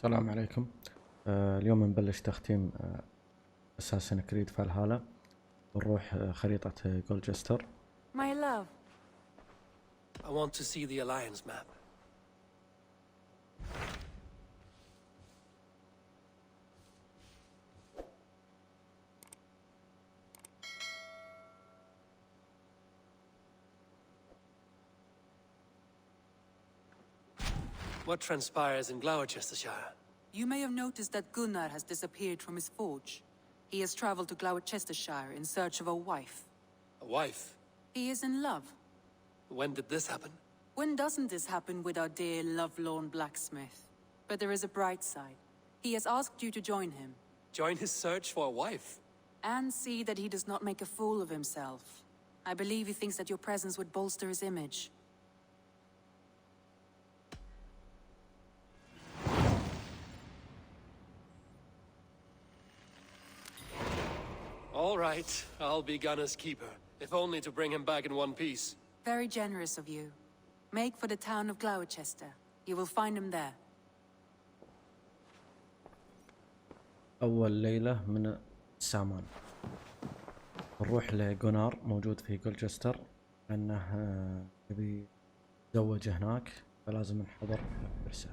السلام عليكم. اليوم نبلش تختيم اساسن كريد فالهالا ونروح خريطة غلوتشستر. My love. I want to see the Alliance map. What transpires in Glowworcestershire? You may have noticed that Gunnar has disappeared from his forge. He has traveled to Glowworcestershire in search of a wife. A wife? He is in love. When did this happen? When doesn't this happen with our dear lovelorn blacksmith? But there is a bright side. He has asked you to join him. Join his search for a wife? And see that he does not make a fool of himself. I believe he thinks that your presence would bolster his image. All right, I'll be Gunnar's keeper, if only to bring him back in one piece. Very generous of you. Make for the town of Glowworcester. You will find him there. أول ليلة من الساماين. نروح لجونار موجود في غلوتشستر لأنه يبي يتزوج هناك فلازم نحضر عرسه.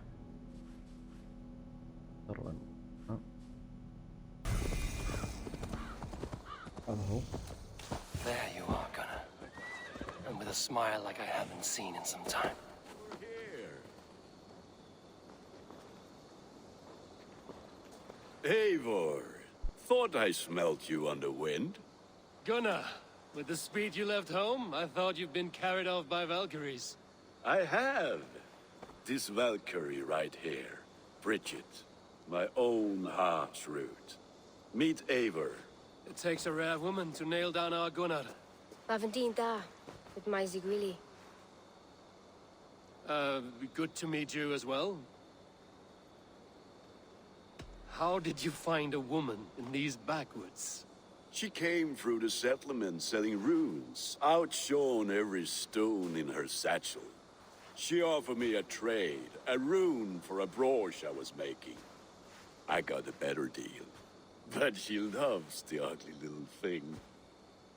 There you are, Gunnar. And with a smile like I haven't seen in some time. Eivor, thought I smelt you on the wind. Gunnar, with the speed you left home, I thought you'd been carried off by Valkyries. I have. This Valkyrie right here, Bridget, my own heart's root. Meet Eivor. It takes a rare woman to nail down our Gunnar. Lavendine da, with my Zigrilli. Good to meet you as well. How did you find a woman in these backwoods? She came through the settlement selling runes, outshone every stone in her satchel. She offered me a trade, a rune for a brooch I was making. I got a better deal. But she loves the ugly little thing.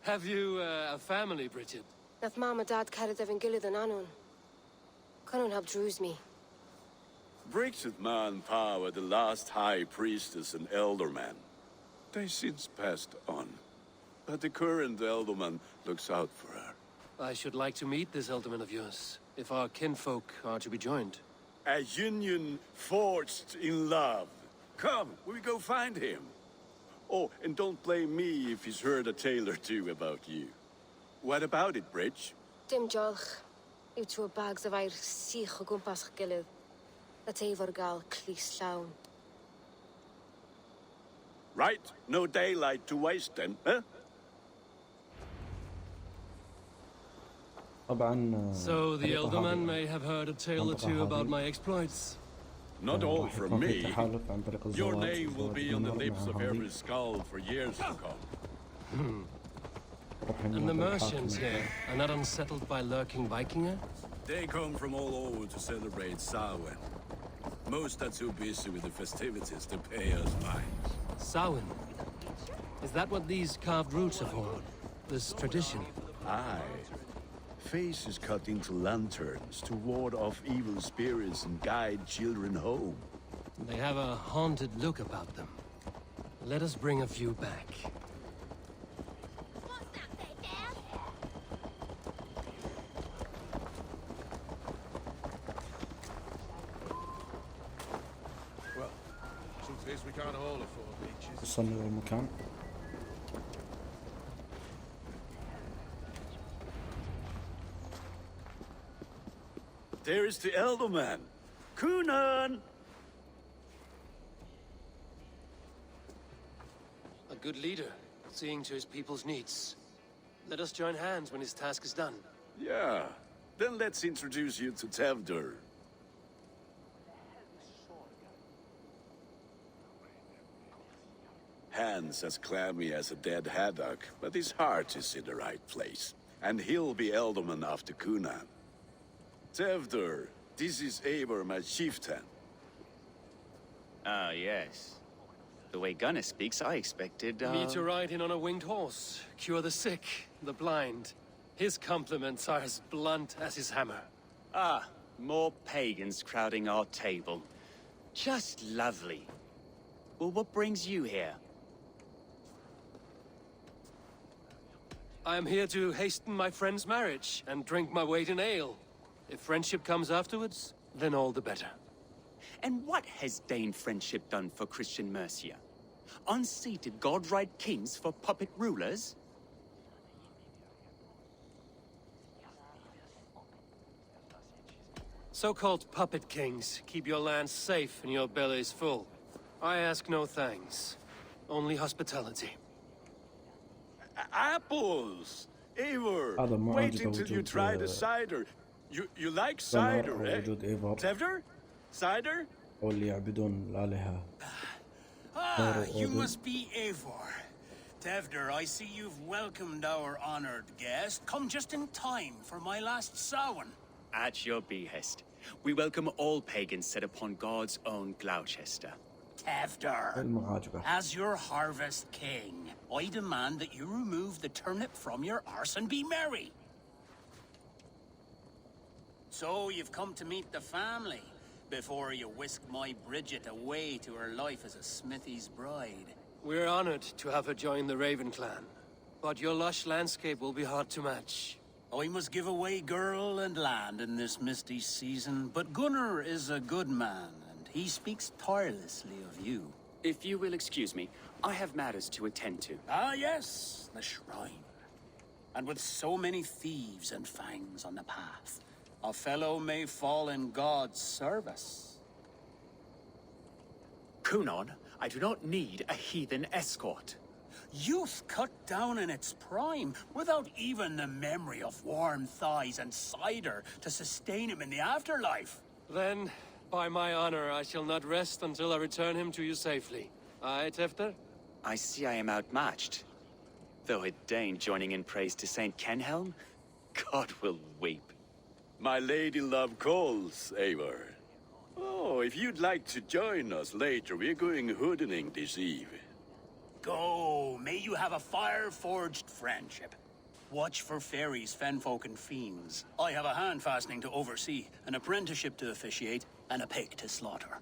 Have you a family, Bridget? Nath Mama Dad carried Evan Gillid and Anon. Conan helped druise me. Bridget Manpower, the last high priestess and elderman. They since passed on. But the current elderman looks out for her. I should like to meet this elderman of yours, if our kinfolk are to be joined. A union forged in love. Come, we go find him. Oh, and don't blame me if he's heard a tale or two about you. What about it, Bridge? Dim jolch. You two bags of air sich o gwmpas Gillid. That Eivor gal clis llawn. Right, no daylight to waste then, huh? طبعا So the elderman may have heard a tale or two about my exploits. Not all from me. تحالف عن طريق الزواج. Your name will be on the lips of مع every هذه. skull for years to come. And the merchants here are not unsettled by lurking Vikinger? They come from all over to celebrate Samhain. Most are too busy with the festivities to pay us fines. Samhain? Is that what these carved roots are for? This tradition? Aye. Faces cut into lanterns to ward off evil spirits and guide children home. They have a haunted look about them. Let us bring a few back. Well, truth is we can't all afford beaches. وصلنا للمكان. There is the elderman. Kunan! A good leader, seeing to his people's needs. Let us join hands when his task is done. Yeah. Then let's introduce you to Tevdur. Hands as clammy as a dead haddock, but his heart is in the right place. And he'll be elderman after Kunan. Tevdur, this is Eivor, my chieftain. Ah, yes. The way Gunnar speaks, I expected, Me to ride in on a winged horse, cure the sick, the blind. His compliments are as blunt as his hammer. Ah, more pagans crowding our table. Just lovely. Well, what brings you here? I am here to hasten my friend's marriage and drink my weight in ale. If friendship comes afterwards, then all the better. And what has Dane friendship done for Christian Mercia? Unseated god-right kings for puppet rulers? So-called puppet kings keep your lands safe and your bellies full. I ask no thanks, only hospitality. Apples! Eivor, هذا ما wait عجبه until you وجود try the cider. You like غنار cider, أو eh? وجود ايفر Tevder? Cider? او اللي يعبدون الآلهة. Ah, you must be Eivor. Tevder, I see you've welcomed our honored guest. Come just in time for my last Samhain. At your behest. We welcome all pagans set upon God's own Gloucester. Tevder, المعاجبة. as your harvest king, I demand that you remove the turnip from your arse and be merry. So you've come to meet the family before you whisk my Bridget away to her life as a smithy's bride. We're honored to have her join the Raven clan, but your lush landscape will be hard to match. I must give away girl and land in this misty season, but Gunnar is a good man, and he speaks tirelessly of you. If you will excuse me, I have matters to attend to. Ah, yes, the shrine. And with so many thieves and fangs on the path, a fellow may fall in God's service. Kunon, I do not need a heathen escort. Youth cut down in its prime, without even the memory of warm thighs and cider to sustain him in the afterlife. Then, by my honor, I shall not rest until I return him to you safely. Aye, Tefter? I see I am outmatched. Though a Dane joining in praise to Saint Kenhelm, God will weep. My lady love calls, Eivor. Oh, if you'd like to join us later, we're going hoodening this eve. Go, may you have a fire-forged friendship. Watch for fairies, fenfolk, and fiends. I have a hand fastening to oversee, an apprenticeship to officiate, and a pig to slaughter.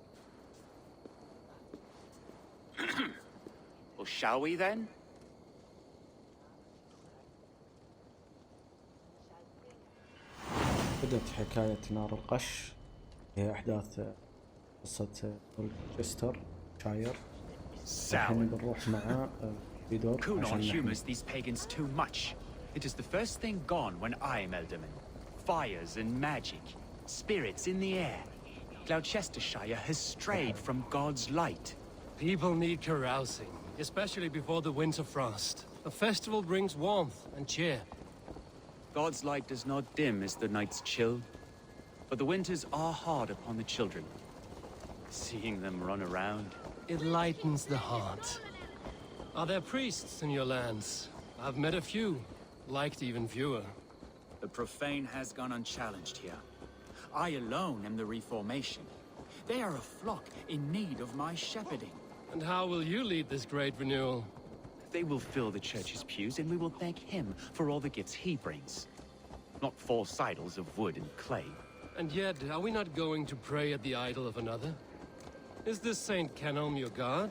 Well, shall we then? بدأت حكاية نار القش، هي أحداث قصة غلوتشسترشاير. الحين بنروح مع فيدور Kunon عشان humors نحمي. these pagans too much. It is the first thing gone when I am Elderman. Fires and magic, spirits in the air. Gloucestershaire has strayed from God's light. People need carousing, especially before the winter frost. A festival brings warmth and cheer. God's light does not dim as the nights chill, but the winters are hard upon the children. Seeing them run around. It lightens the heart. Are there priests in your lands? I've met a few, liked even fewer. The profane has gone unchallenged here. I alone am the Reformation. They are a flock in need of my shepherding. And how will you lead this great renewal? They will fill the church's pews, and we will thank him for all the gifts he brings. Not false idols of wood and clay. And yet, are we not going to pray at the idol of another? Is this Saint Kenhelm your god?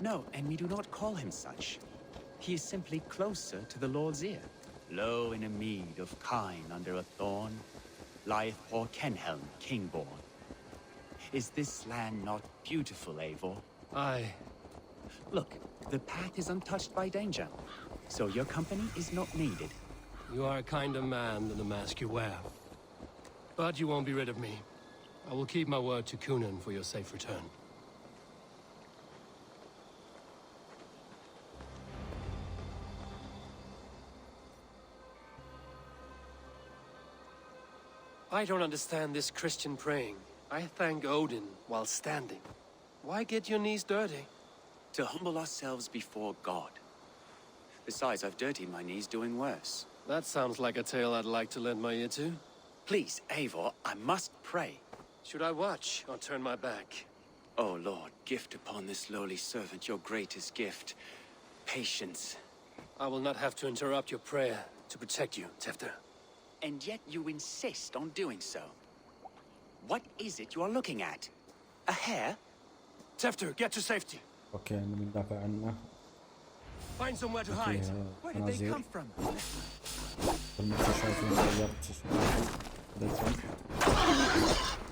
No, and we do not call him such. He is simply closer to the Lord's ear. Low in a mead of kine under a thorn, lieth poor Kenhelm, king-born. Is this land not beautiful, Eivor? Aye. Look, the path is untouched by danger, so your company is not needed. You are a kinder man than the mask you wear. But you won't be rid of me. I will keep my word to Kunon for your safe return. I don't understand this Christian praying. I thank Odin while standing. Why get your knees dirty? To humble ourselves before God. Besides, I've dirtied my knees doing worse. That sounds like a tale I'd like to lend my ear to. Please, Eivor, I must pray. Should I watch or turn my back? Oh, Lord, gift upon this lowly servant your greatest gift. Patience. I will not have to interrupt your prayer to protect you, Tefter. And yet you insist on doing so. What is it you are looking at? A hare? Tefter, get to safety. اوكي انا بندافع عنه. Find somewhere to hide. Where did they come from? مثل شايفين غيرت بديتهم.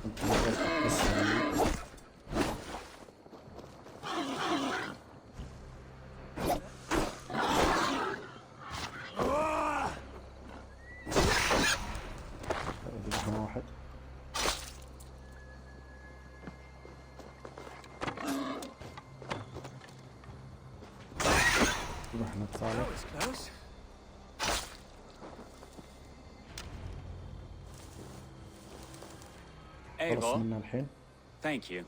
انت غيرت بس يعني. بدنا واحد. رحنا الثالث. خلص منا الحين. Thank you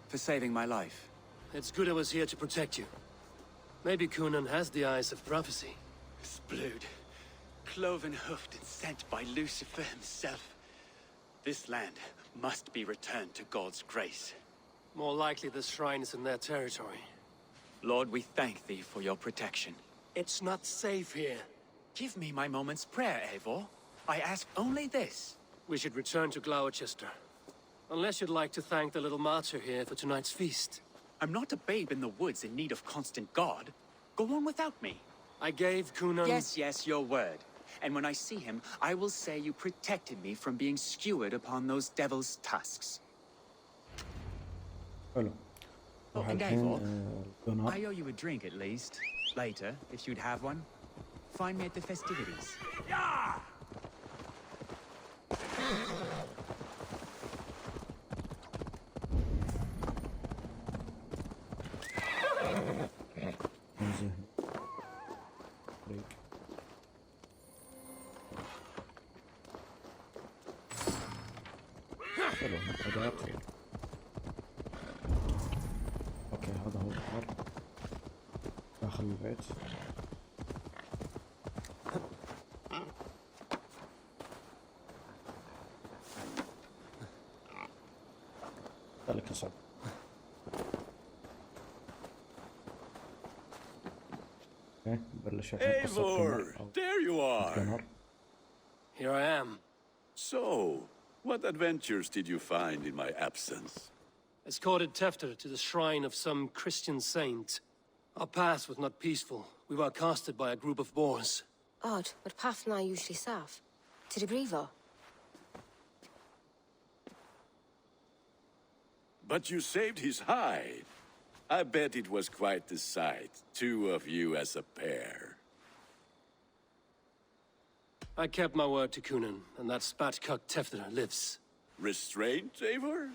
for saving my life. It's good I was here to protect you. Maybe Kunan has the eyes of prophecy. His blood, cloven-hoofed and sent by Lucifer himself. This land must be returned to God's grace. More likely the shrine is in their territory. Lord, we thank thee for your protection. It's not safe here. Give me my moment's prayer, Eivor. I ask only this. We should return to Glowchester. Unless you'd like to thank the little martyr here for tonight's feast. I'm not a babe in the woods in need of constant guard. Go on without me. I gave Kunan... Yes, your word. And when I see him, I will say you protected me from being skewered upon those devil's tusks. حلو. Oh, and الحين Eivor, الدونر. I owe you a drink at least. Later, if you'd have one. Find me at the festivities. زين. طريق. حلو مقعدات. اوكي هذا هو البحر داخل البيت. ذلك صعب. Eivor, there you are. Here I am. So, what adventures did you find in my absence? Escorted Tefter to the shrine of some Christian saint. Our path was not peaceful. We were accosted by a group of boars. Odd, but path na usually safe. To the Brevo. But you saved his hide. I bet it was quite the sight, two of you as a pair. I kept my word to Kunan, and that spatcock Tefter lives. Restraint, Eivor?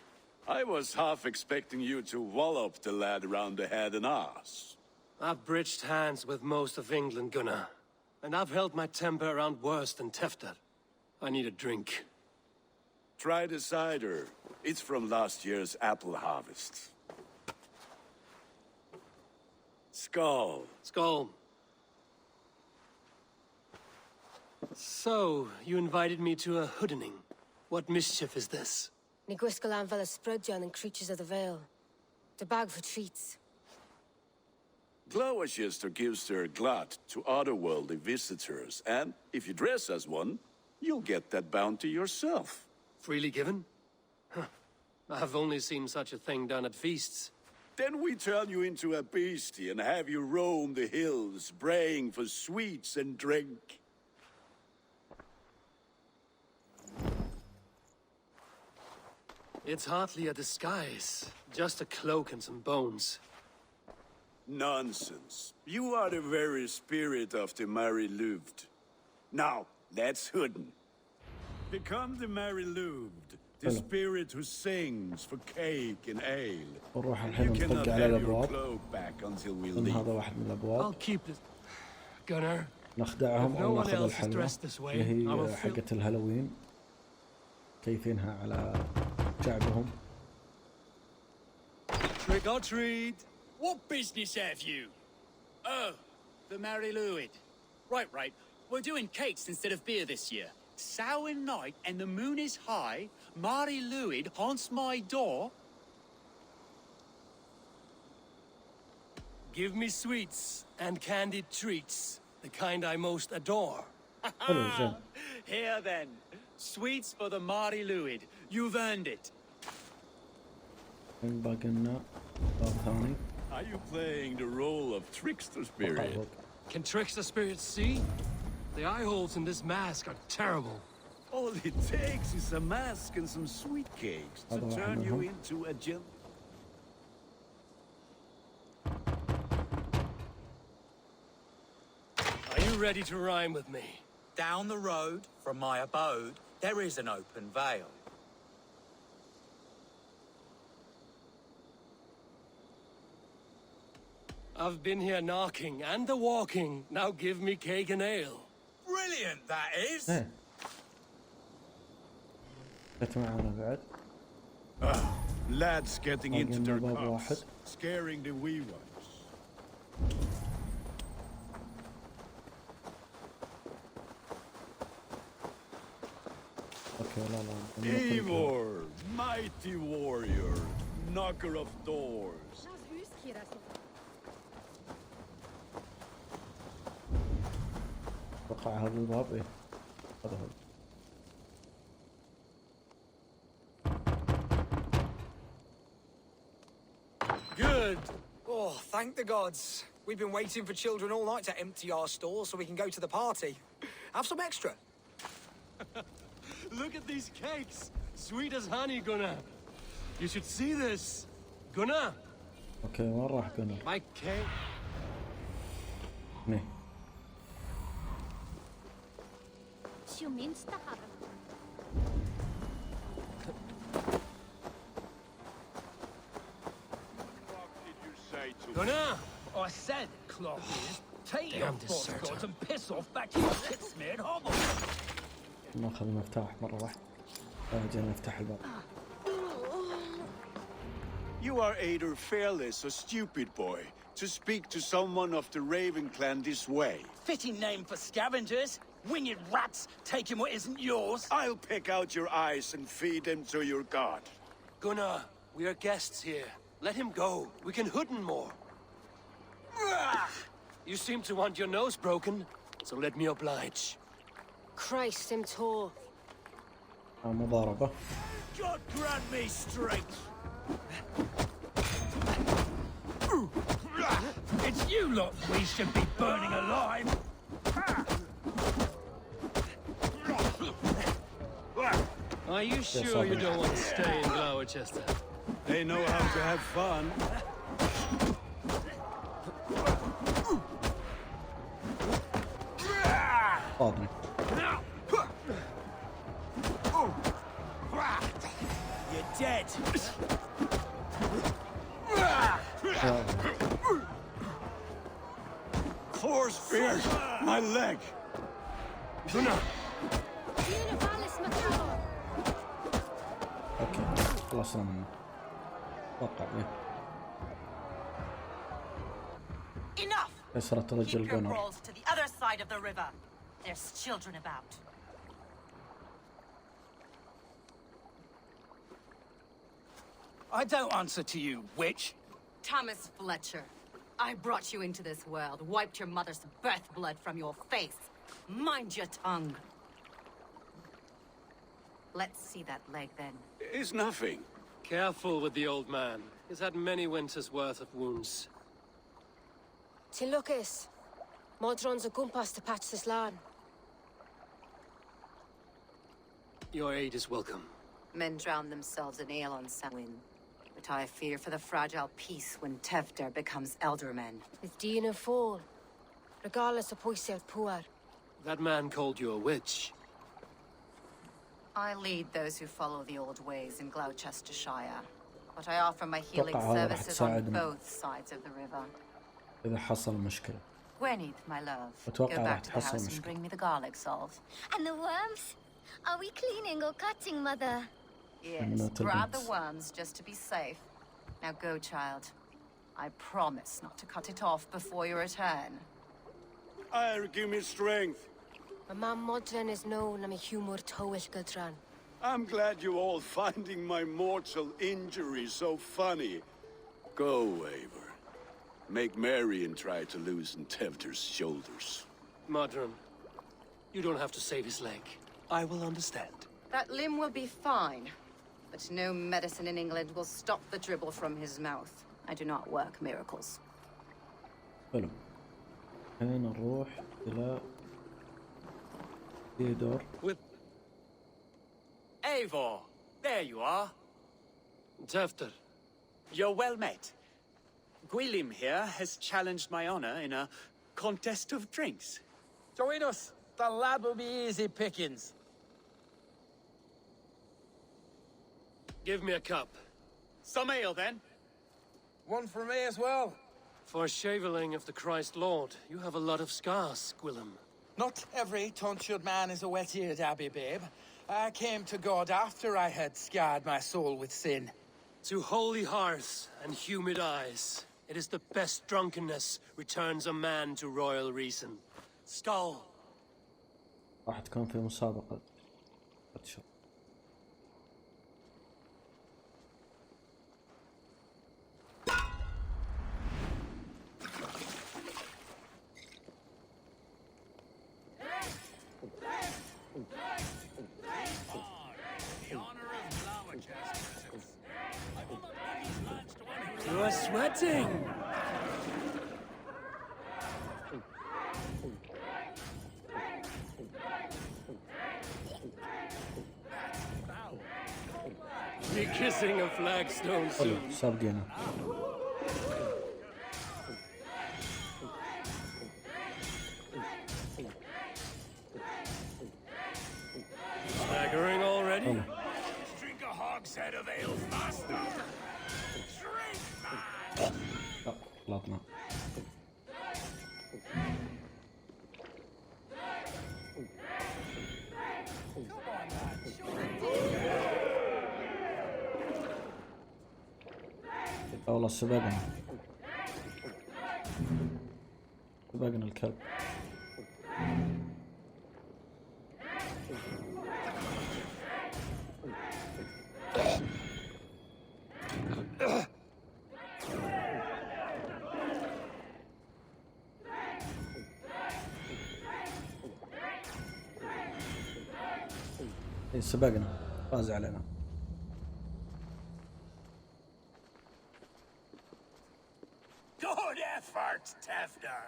I was half expecting you to wallop the lad around the head and ass. I've bridged hands with most of England, Gunnar. And I've held my temper around worse than Tefter. I need a drink. Try the cider. It's from last year's apple harvest. Skull. Skull. So, you invited me to a hoodening. What mischief is this? Ni gwisgalan fel ysbrydion and creatures of the Vale. The bag for treats. Glowchester gives their glut to otherworldly visitors, and if you dress as one, you'll get that bounty yourself. Freely given? Huh. I've only seen such a thing done at feasts. Then we turn you into a beastie and have you roam the hills, braying for sweets and drink. It's hardly a disguise. Just a cloak and some bones. Nonsense. You are the very spirit of the Mary Louved. Now, let's hooden. Become the Mary Louved, the spirit who sings for cake and ale. ونروح You الحين cannot نطق على have your الابواب. cloak back until we لأن leave. هذا واحد من I'll الابواب. keep it. Gunnar, نخدعهم If no او one ناخذ else is الحلوى dressed this way, اللي I will هي fill- حقة الهالوين. كيفينها على شعبهم. trick or treat. What business have you? Oh, the Mary Louid. Right. We're doing cakes instead of beer this year. Samhain night and the moon is high. Mary Louid haunts my door. Give me sweets and candied treats, the kind I most adore. حلو زين. Here then. Sweets for the Mari Luid. You've earned it. من باقي لنا باب ثاني. Are you playing the role of trickster spirit? Can trickster spirits see? The eye holes in this mask are terrible. All it takes is a mask and some sweet cakes to هذا واحد turn you منهم. into a gem. Are you ready to rhyme with me? Down the road from my abode, there is an open vale. I've been here knocking and the walking. Now give me cake and ale. Brilliant, that is! ايه. جت معنا بعد. Lads getting into باقي their لنا باب واحد. cups, scaring the wee ones. اوكي لا لا. Eivor, mighty warrior, knocker of doors. اتوقع هذا الباب ايه. هذا هو. Good. Oh, thank the gods. We've been waiting for children all night to empty our stores so we can go to the party. Have some extra. Look at these cakes. Sweet as honey, Gunnar. You should see this. Gunnar, اوكي وين راح جنر؟ my cake. هني. What did you say to me? Gunnar! I said, clock, take your deserter. and piss off back to your tit-smeared hovel. ناخذ المفتاح مرة واحدة. جينا نفتح الباب. You are either fearless or stupid, boy, to speak to someone of the Raven clan this way. Fitting name for scavengers. Winged rats taking what isn't yours. I'll pick out your eyes and feed them to your god. Gunnar, we are guests here. Let him go. We can hood him more. You seem to want your nose broken, so let me oblige. Christ, him tall. مضاربة. God grant me strength. It's you lot we should be burning alive. Are you sure you don't want to stay in Glowchester? They know how to have fun. فاضي. You're dead. Thor spears my leg. Gunnar! اوكي خلصنا منه. اتوقع ايه. Enough! كسرت Keep رجل your جنر. brawls to the other side of the river. There's children about. I don't answer to you, witch. Thomas Fletcher, I brought you into this world, wiped your mother's birth blood from your face. Mind your tongue. Let's see that leg then. It's nothing. Careful with the old man. He's had many winters' worth of wounds. Tin Lucas. Modron's a gumpas to patch this land. Your aid is welcome. Men drown themselves in ale on Samhain. But I fear for the fragile peace when Tevder becomes eldermen. With Dean and fall. Regardless of poised poor. That man called you a witch. I lead those who follow the old ways in Gloucestershire. But I offer my healing أتوقع هذا راح services on تساعدنا. both sides of the river. إذا حصل مشكلة. Gweneth, my love, go أتوقع راح back to the تحصل house and مشكلة. bring me the garlic salt. And the worms? Are we cleaning or cutting, Mother? Yes, not grab the against. worms just to be safe. Now go, child. I promise not to cut it off before your return. Give me strength. My man Modron is known I'm a humor towish Gudran. I'm glad you all finding my mortal injury so funny. Go, Eivor. Make merry and try to loosen Tevder's shoulders. Modron, you don't have to save his leg. I will understand. That limb will be fine, but no medicine in England will stop the dribble from his mouth. I do not work miracles. حلو. خلينا نروح إلى ديدور. Eivor, there you are. Tefter. You're well met. Gwilym here has challenged my honor in a contest of drinks. Join us. The lad will be easy pickings. Give me a cup. Some ale, then. One for me as well. For shaveling of the Christ Lord, you have a lot of scars, Gwilym. Not every tonsured man is a wet-eared abbey, babe. I came to God after I had scarred my soul with sin. To holy hearths and humid eyes, it is the best drunkenness returns a man to royal reason. Skull. راح تكون في مسابقة أتشر. You are sweating! Be kissing a flagstone حلو soon. سابقينا. Staggering already? حلو. Drink a hogshead of ale faster. Drink, man. غلطنا. والله سبقنا الكلب. سبقنا فاز علينا. Good effort, Tefder.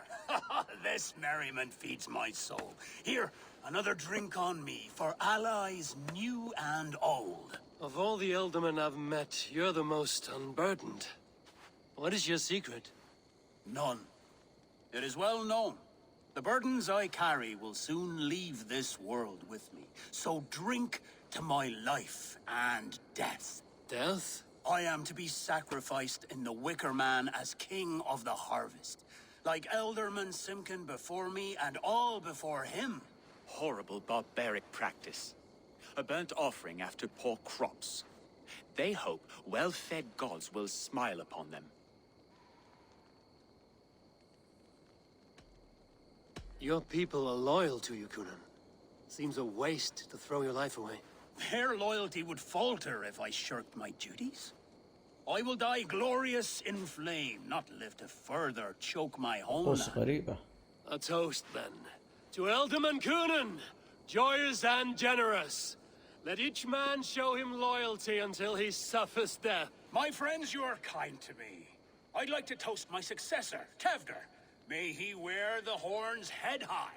This merriment feeds my soul. Here, another drink on me for allies new and old. Of all the ealdormen I've met, you're the most unburdened. What is your secret? None. It is well known. The burdens I carry will soon leave this world with me. So drink to my life and death. Death? I am to be sacrificed in the Wicker Man as king of the harvest. Like Elderman Simkin before me and all before him. Horrible barbaric practice. A burnt offering after poor crops. They hope well-fed gods will smile upon them. Your people are loyal to you, Kunan. Seems a waste to throw your life away. Their loyalty would falter if I shirked my duties. I will die glorious in flame, not live to further choke my طقوس homeland. غريبة. A toast, then. To Ealdorman Kunan, joyous and generous. Let each man show him loyalty until he suffers death. My friends, you are kind to me. I'd like to toast my successor, Tevder. May he wear the horns head high.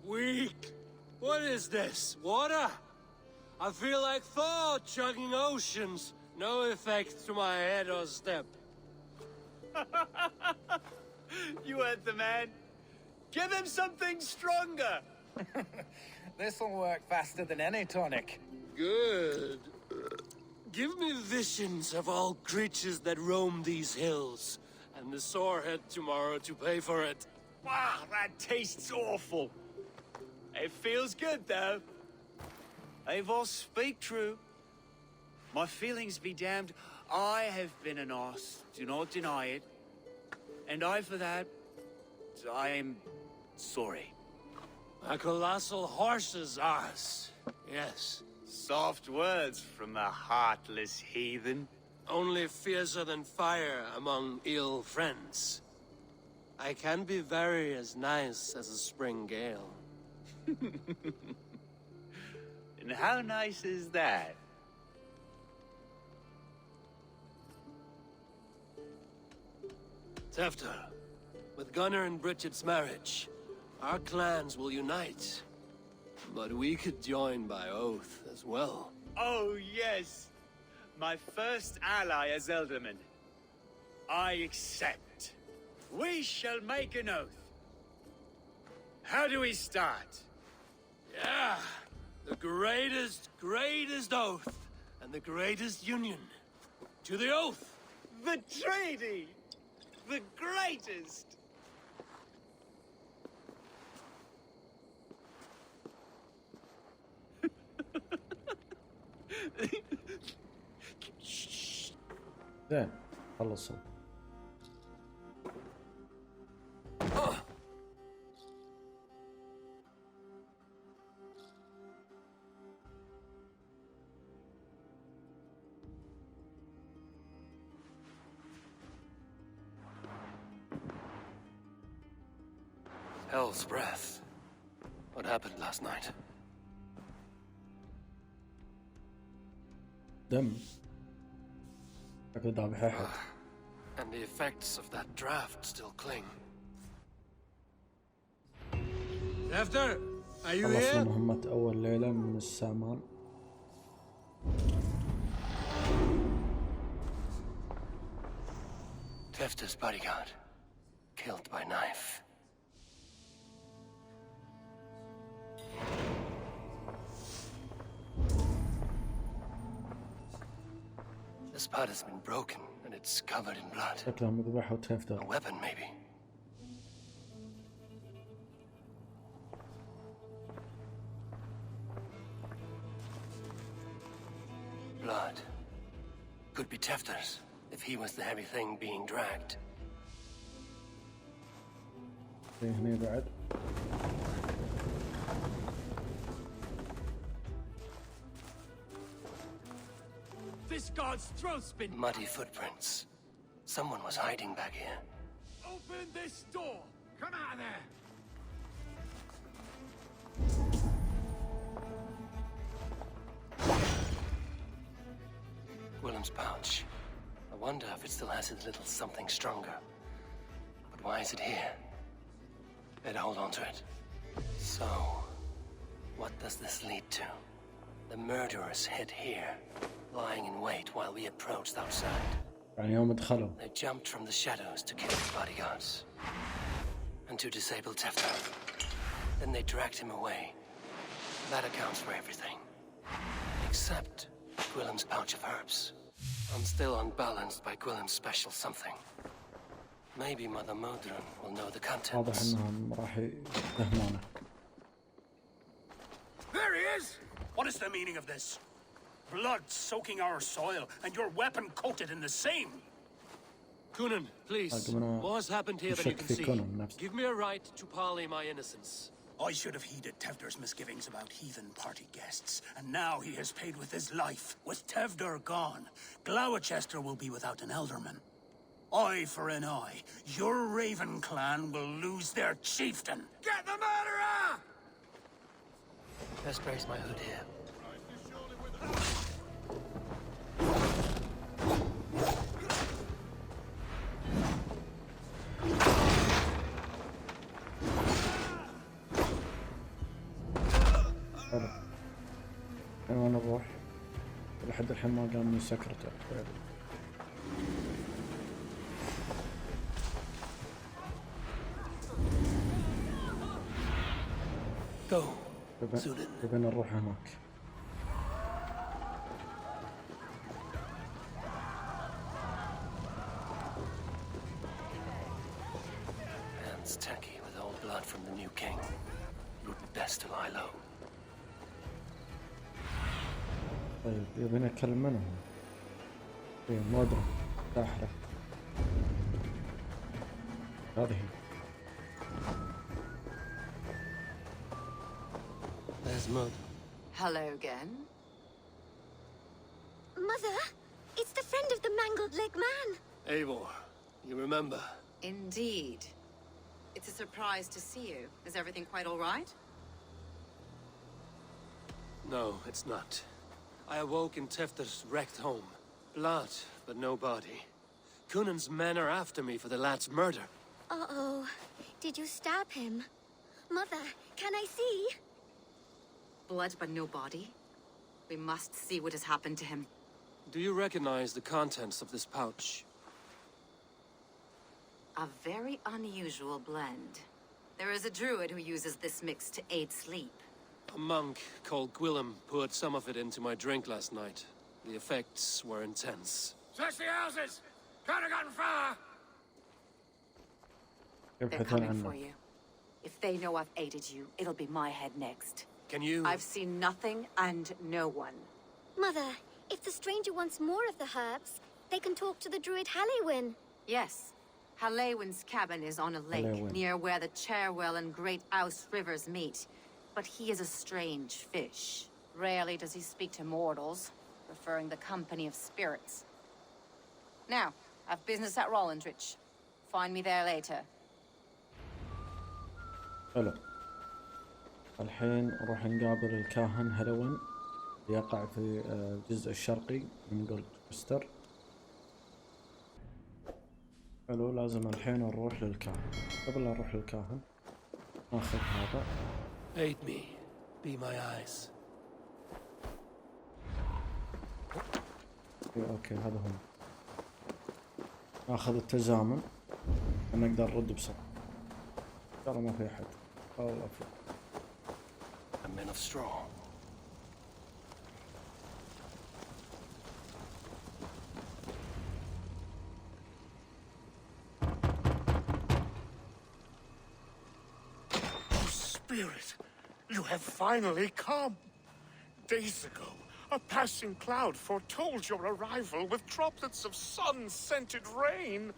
Weak. What is this? Water? I feel like Thor chugging oceans. No effect to my head or step. You heard the man. Give him something stronger. This'll work faster than any tonic. Good. Give me visions of all creatures that roam these hills, and the sorehead tomorrow to pay for it. Wow, that tastes awful. It feels good, though. Eivor, speak true. My feelings be damned. I have been an ass, do not deny it. And I, for that, I am sorry. A colossal horse's ass, yes. Soft words from the heartless heathen. Only fiercer than fire among ill friends. I can be very as nice as a spring gale. And how nice is that? Tefter, with Gunnar and Bridget's marriage, our clans will unite. But we could join by oath as well. Oh, yes. My first ally as Elderman. I accept. We shall make an oath. How do we start? Yeah, the greatest oath, and the greatest union. To the oath! The treaty! The greatest! زين خلصوا. Hell's breath. What happened last night? دم. أكيد ذابح أحد. And the effects of that draft still cling. Tefter, are you خلصنا here? مهمة أول ليلة من السامان. Tefter's bodyguard, killed by knife. The spot has been broken and it's covered in blood. شكلهم ذبحوا تيفتر. A weapon, maybe. Blood. Could be Tefter's, if he was the heavy thing being dragged. هني بعد. This god's throat's been... Muddy footprints. Someone was hiding back here. Open this door! Come out of there! Willem's pouch. I wonder if it still has his little something stronger. But why is it here? Better hold on to it. So, what does this lead to? The murderers hid here, lying in wait while we approached outside. يعني يوم دخلوا. They jumped from the shadows to kill his bodyguards. And to disable Tefter. Then they dragged him away. That accounts for everything. Except Willem's pouch of herbs. I'm still unbalanced by Willem's special something. Maybe Mother Modron will know the واضح contents. إنهم راح يفهمونه. There he is! What is the meaning of this? Blood soaking our soil, and your weapon coated in the same. Kunin, please. أقوم More has happened here than you نشك can في see. كونن نفسه. Give me a right to parley my innocence. I should have heeded Tevder's misgivings about heathen party guests, and now he has paid with his life. With Tevder gone, Glowchester will be without an elderman. Eye for an eye. Your Raven clan will lose their chieftain. Get the murderer! Best raise my hood here. حلو. أنا وين نروح؟ لحد الحين ما قام من سكرته. Go. ببين نروح هناك. Hands tacky with old blood from the new king. Wouldn't best to lie low. طيب يبينا نتكلم منهم. ايه مودرن ساحرة هذه. There's Mud. Hello again. Mother, it's the friend of the mangled leg man. Eivor, you remember? Indeed. It's a surprise to see you. Is everything quite all right? No, it's not. I awoke in Tefter's wrecked home. Blood, but no body. Cunan's men are after me for the lad's murder. Uh-oh. Did you stab him? Mother, can I see? Blood but no body? We must see what has happened to him. Do you recognize the contents of this pouch? A very unusual blend. There is a druid who uses this mix to aid sleep. A monk called Gwillem poured some of it into my drink last night. The effects were intense. Search the houses! Can't have gotten far! They're coming for you. If they know I've aided you, it'll be my head next. Can you... I've seen nothing and no one. Mother, if the stranger wants more of the herbs, they can talk to the druid Halewyn. Yes. Halewyn's cabin is on a lake near where the Cherwell and Great Ouse rivers meet. But he is a strange fish. Rarely does he speak to mortals, preferring the company of spirits. Now, I've business at Rollindrich. Find me there later. حلو. الحين نروح نقابل الكاهن هالوين يقع في الجزء الشرقي من غلوتشستر. حلو، لازم الحين نروح للكاهن. قبل لا نروح للكاهن ناخذ هذا. Aid me. Be my eyes. اوكي هذا هو. ناخذ التزامن نقدر نرد بسرعة. ترى ما في أحد. والله في. A men of straw. Spirit, you have finally come. Days ago, a passing cloud foretold your arrival with droplets of sun-scented rain.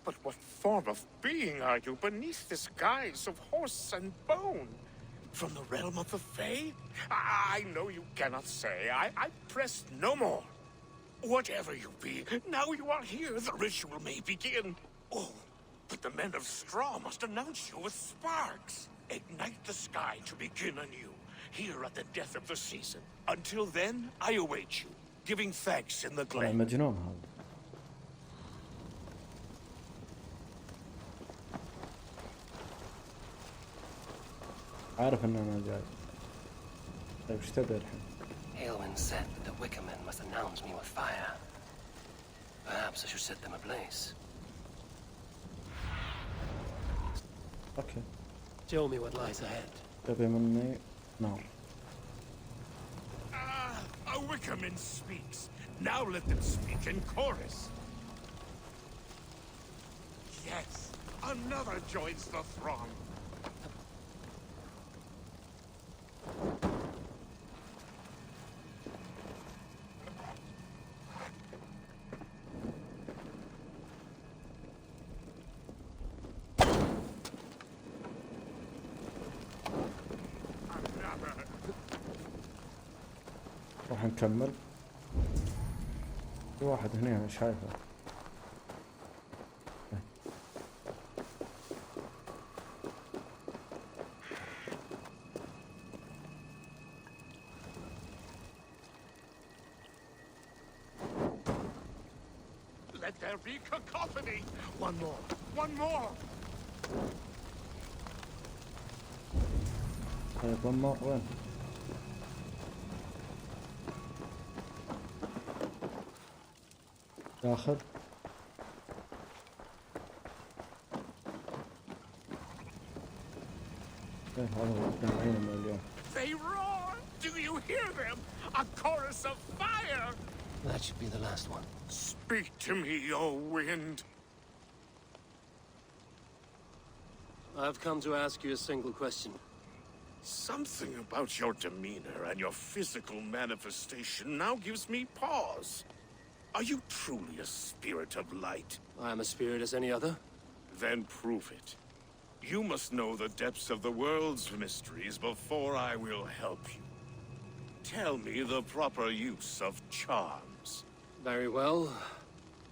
But what form of being are you beneath this guise of horse and bone? From the realm of the Fae? I know you cannot say. I press no more. Whatever you be, now you are here, the ritual may begin. Oh, but the men of straw must announce you with sparks. Ignite the sky to begin anew, here at the death of the season. Until then, I await you, giving thanks in the glen. مجنون هذا. عارف ان انا جاي. طيب ايش تبي الحين؟ Halewyn said that the Wickermen must announce me with fire. Perhaps I should set them ablaze. اوكي. Show me what lies ahead. تبي مني نار. A Wickerman speaks. Now let them speak in chorus. Yes, another joins the throng. راح نكمل. في واحد هنا انا شايفه. Let there be cacophony. One more. One more. طيب ضمر وين؟ داخل. ايه هذا هو العين اليوم. They roar. Do you hear them? A chorus of fire. That should be the last one. Speak to me, O wind. I've come to ask you a single question. Something about your demeanor and your physical manifestation now gives me pause. Are you truly a spirit of light? I am a spirit as any other. Then prove it. You must know the depths of the world's mysteries before I will help you. Tell me the proper use of charms. Very well.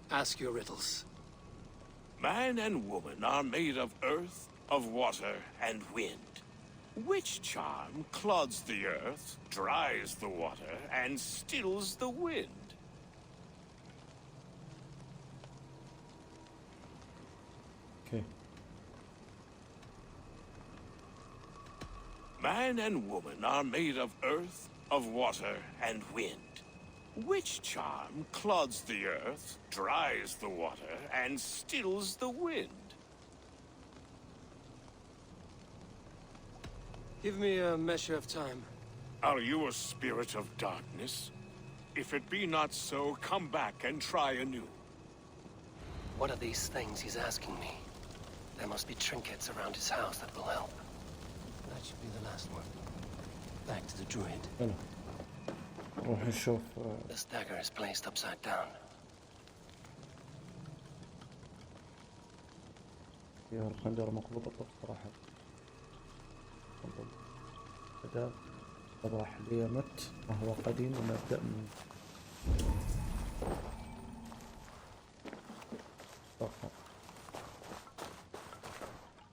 Ask your riddles. Man and woman are made of earth, of water, and wind. Which charm clods the earth, dries the water, and stills the wind? Okay. Man and woman are made of earth, of water, and wind. Which charm clods the earth, dries the water, and stills the wind? Give me a measure of time. Are you a spirit of darkness? If it be not so, come back and try anew. What are these things he's asking me? There must be trinkets around his house that will help. That should be the last one. Back to the druid. حلو. نروح نشوف. This dagger is placed upside down. فيها الخنجر مقبوض صراحة. بدأ صباح ليمت وهو قديم ونبدأ من صفحة.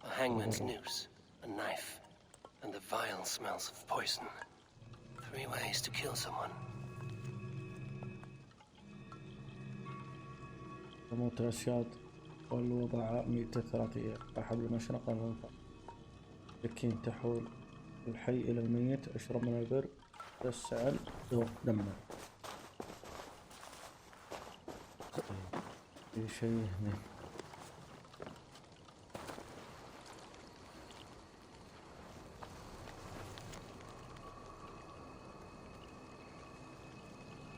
A hangman's noose, a knife, and the vile smells of poison. 3 ways to kill someone. تموت الأسياد والوضعاء 100 ثلاثية حبل المشنقة المنفع. سكين تحول الحي إلى الميت. أشرب من البر تسعل دمه. في شيء هنا.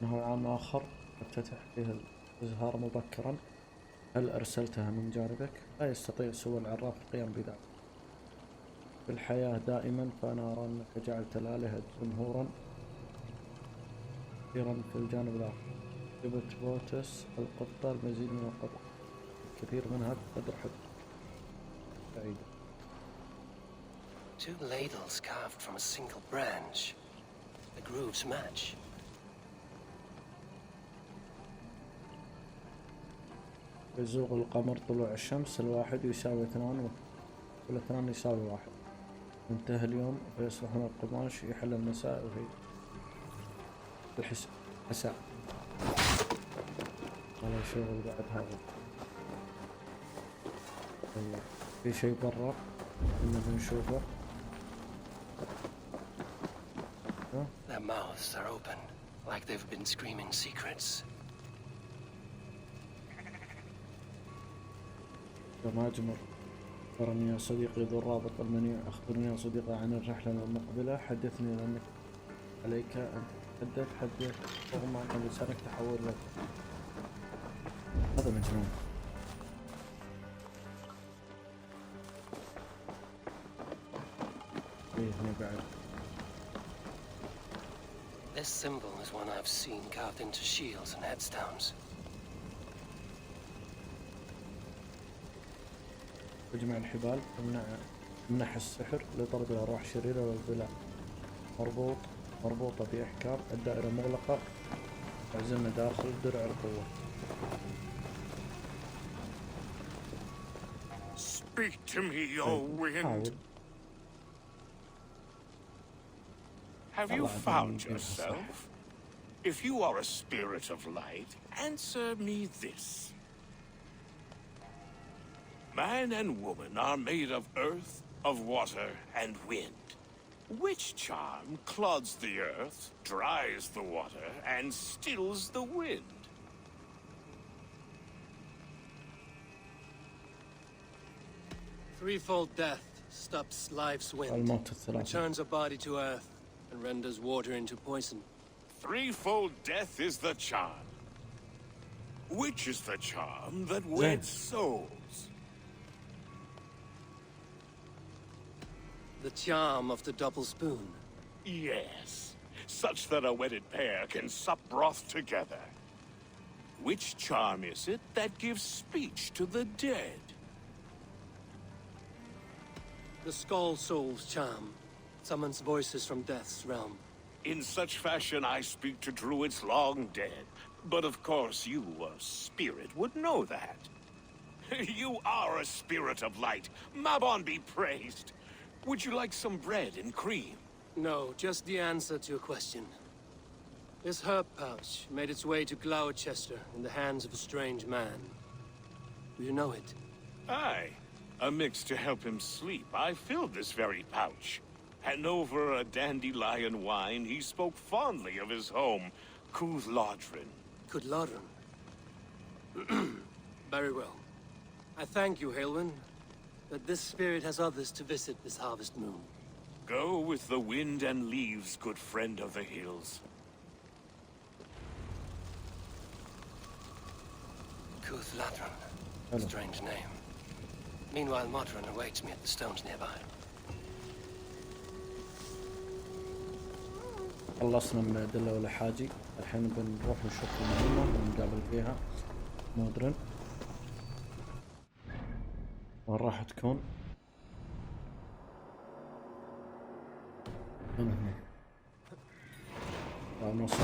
إنه عام آخر افتتح فيه الإزهار مبكرا. هل أرسلتها من جانبك؟ لا يستطيع سوى العراف القيام بذلك. في الحياة دائما فأنا أرى أنك جعلت الآلهة جمهورا كثيرا في الجانب الآخر. جبت بوتس القطة المزيد من القطط كثير منها بقدر حد بعيدة. 2 ladles carved from a single branch. The grooves match. يزوغ القمر طلوع الشمس. الواحد يساوي 2 وال2 يساوي 1. انتهى اليوم فيصبحون القماش يحل المساء وهي الحساء. ولا شغل بعد هذا. في شيء برا إننا بنشوفه. Their mouths are open, like they've been screaming secrets. ماجمر أخبرني يا صديقي ذو الرابط المنيع. أخبرني يا صديقي عن الرحلة المقبلة. حدثني لأنك عليك أن تتحدث. حدث رغم أن لسانك تحول لك. هذا مجنون. هنا بعد. This symbol is one I've seen carved into shields and headstones. تجمع الحبال تمنح السحر لطرد الأرواح الشريرة والبلاء. مربوطة بإحكام. الدائرة مغلقة. اعزلنا داخل درع القوة. Speak to me, O wind. Have you found yourself? If you are a spirit of light, answer me this. Man and woman are made of earth, of water, and wind. Which charm clods the earth, dries the water, and stills the wind? Threefold death stops life's wind, returns a body to earth, and renders water into poison. Threefold death is the charm. Which is the charm that weds souls? The charm of the double spoon. Yes, such that a wedded pair can sup broth together. Which charm is it that gives speech to the dead? The Skull Soul's charm summons voices from death's realm. In such fashion I speak to druids long dead. But of course you, a spirit, would know that. You are a spirit of light. Mabon be praised. Would you like some bread and cream? No, just the answer to a question. This herb pouch made its way to Gloucester in the hands of a strange man. Do you know it? Aye. A mix to help him sleep. I filled this very pouch. And over a dandelion wine, he spoke fondly of his home, Cúthládrin. Cúthládrin? Very well. I thank you, Haelwyn, that this spirit has others to visit this harvest moon. Go with the wind and leaves, good friend of the hills. Cúthládrin. Strange name. Meanwhile, Modron awaits me at the stones nearby. خلصنا من الأدلة والأحاجي. الحين بنروح نشوف المهمة ونقابل فيها مودرن. وين راح تكون؟ هنا. نوصل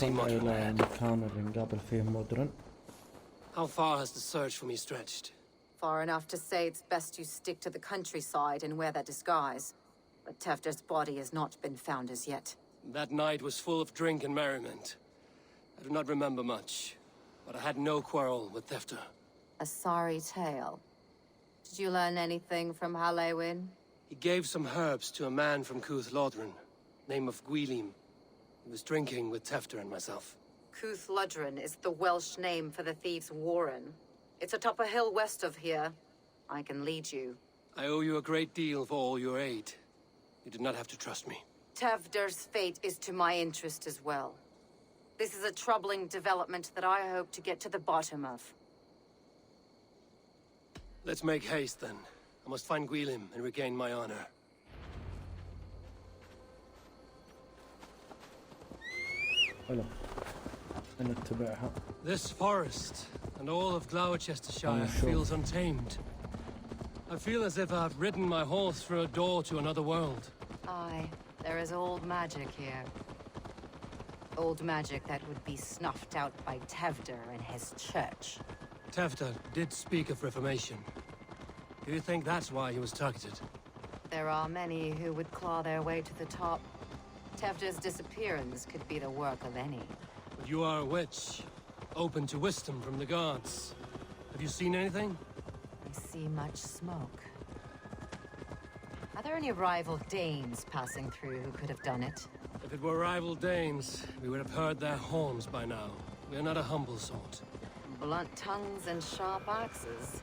إلى المكان اللي نقابل فيه مودرن. How far has the search for me stretched? Far enough to say it's best you stick to the countryside and wear that disguise. But Tefder's body has not been found as yet. That night was full of drink and merriment. I do not remember much, but I had no quarrel with Tefder. A sorry tale. Did you learn anything from Halewyn? He gave some herbs to a man from Cúthládrin, name of Gwylim. He was drinking with Tefder and myself. Cúthládrin is the Welsh name for the thieves' warren. It's atop a hill west of here. I can lead you. I owe you a great deal for all your aid. You did not have to trust me. Tefder's fate is to my interest as well. This is a troubling development that I hope to get to the bottom of. Let's make haste, then. I must find Gwylim and regain my honor. حلو. نتبعها. This forest and all of Gloucesttershire feels untamed. I feel as if I've ridden my horse through a door to another world. Aye, there is old magic here. Old magic that would be snuffed out by Tefder and his church. Tefder did speak of reformation. Do you think that's why he was targeted? There are many who would claw their way to the top. Tefder's disappearance could be the work of any. But you are a witch, open to wisdom from the gods. Have you seen anything? I see much smoke. Are there any rival Danes passing through who could have done it? If it were rival Danes, we would have heard their horns by now. We are not a humble sort. Blunt tongues and sharp axes.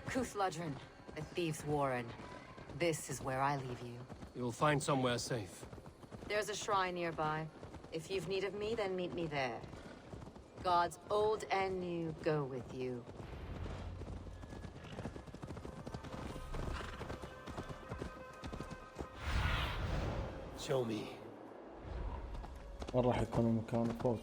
Cúthládrin, the thieves' warren. This is where I leave you. You'll find somewhere safe. There's a shrine nearby. If you've need of me, then meet me there. Gods old and new go with you. Show me. وين راح يكون المكان فوق؟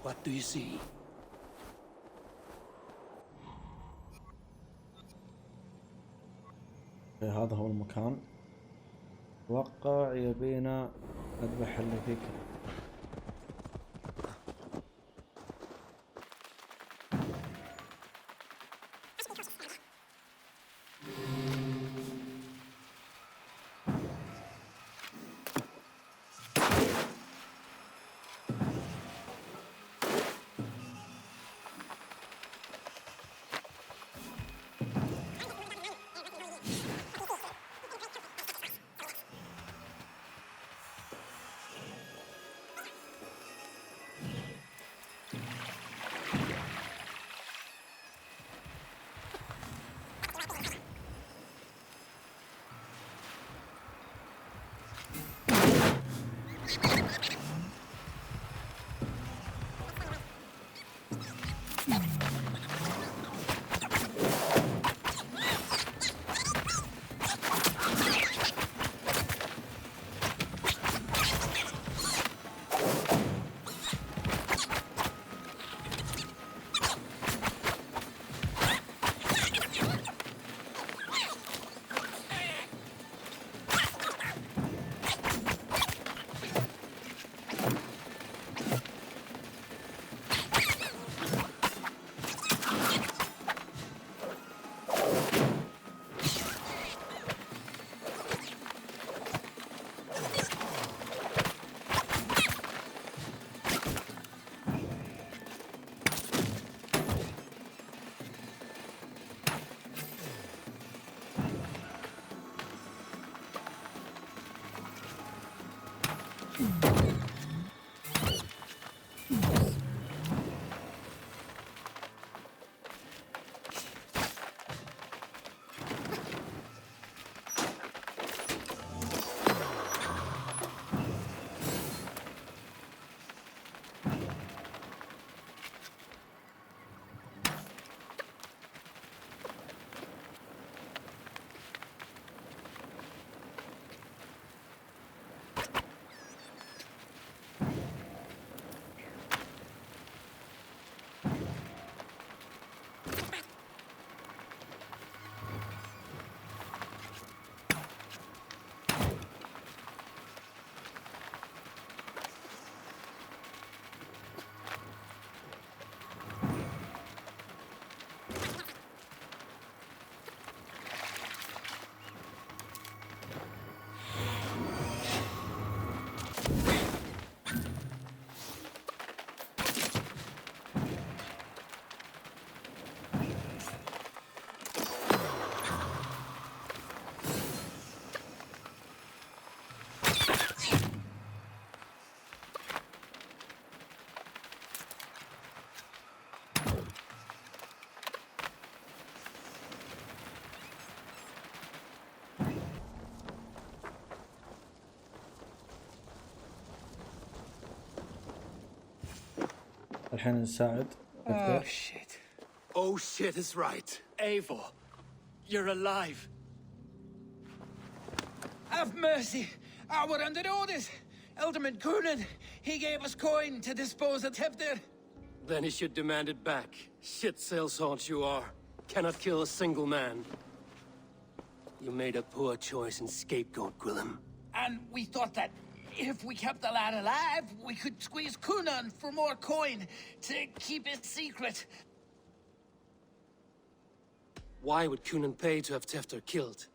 What do you see? هذا هو المكان. اتوقع يبينا نذبح اللي فيك. الحين نساعد. Oh shit. Oh shit is right. Eivor, you're alive. Have mercy. We're under orders. Alderman Coonan, he gave us coin to dispose of Tefter. Then he should demand it back. Shit sellswords you are. Cannot kill a single man. You made a poor choice in scapegoat, Gwillem. And we thought that if we kept the lad alive, we could squeeze Coonan for more coin to keep it secret. Why would Coonan pay to have Tefter killed?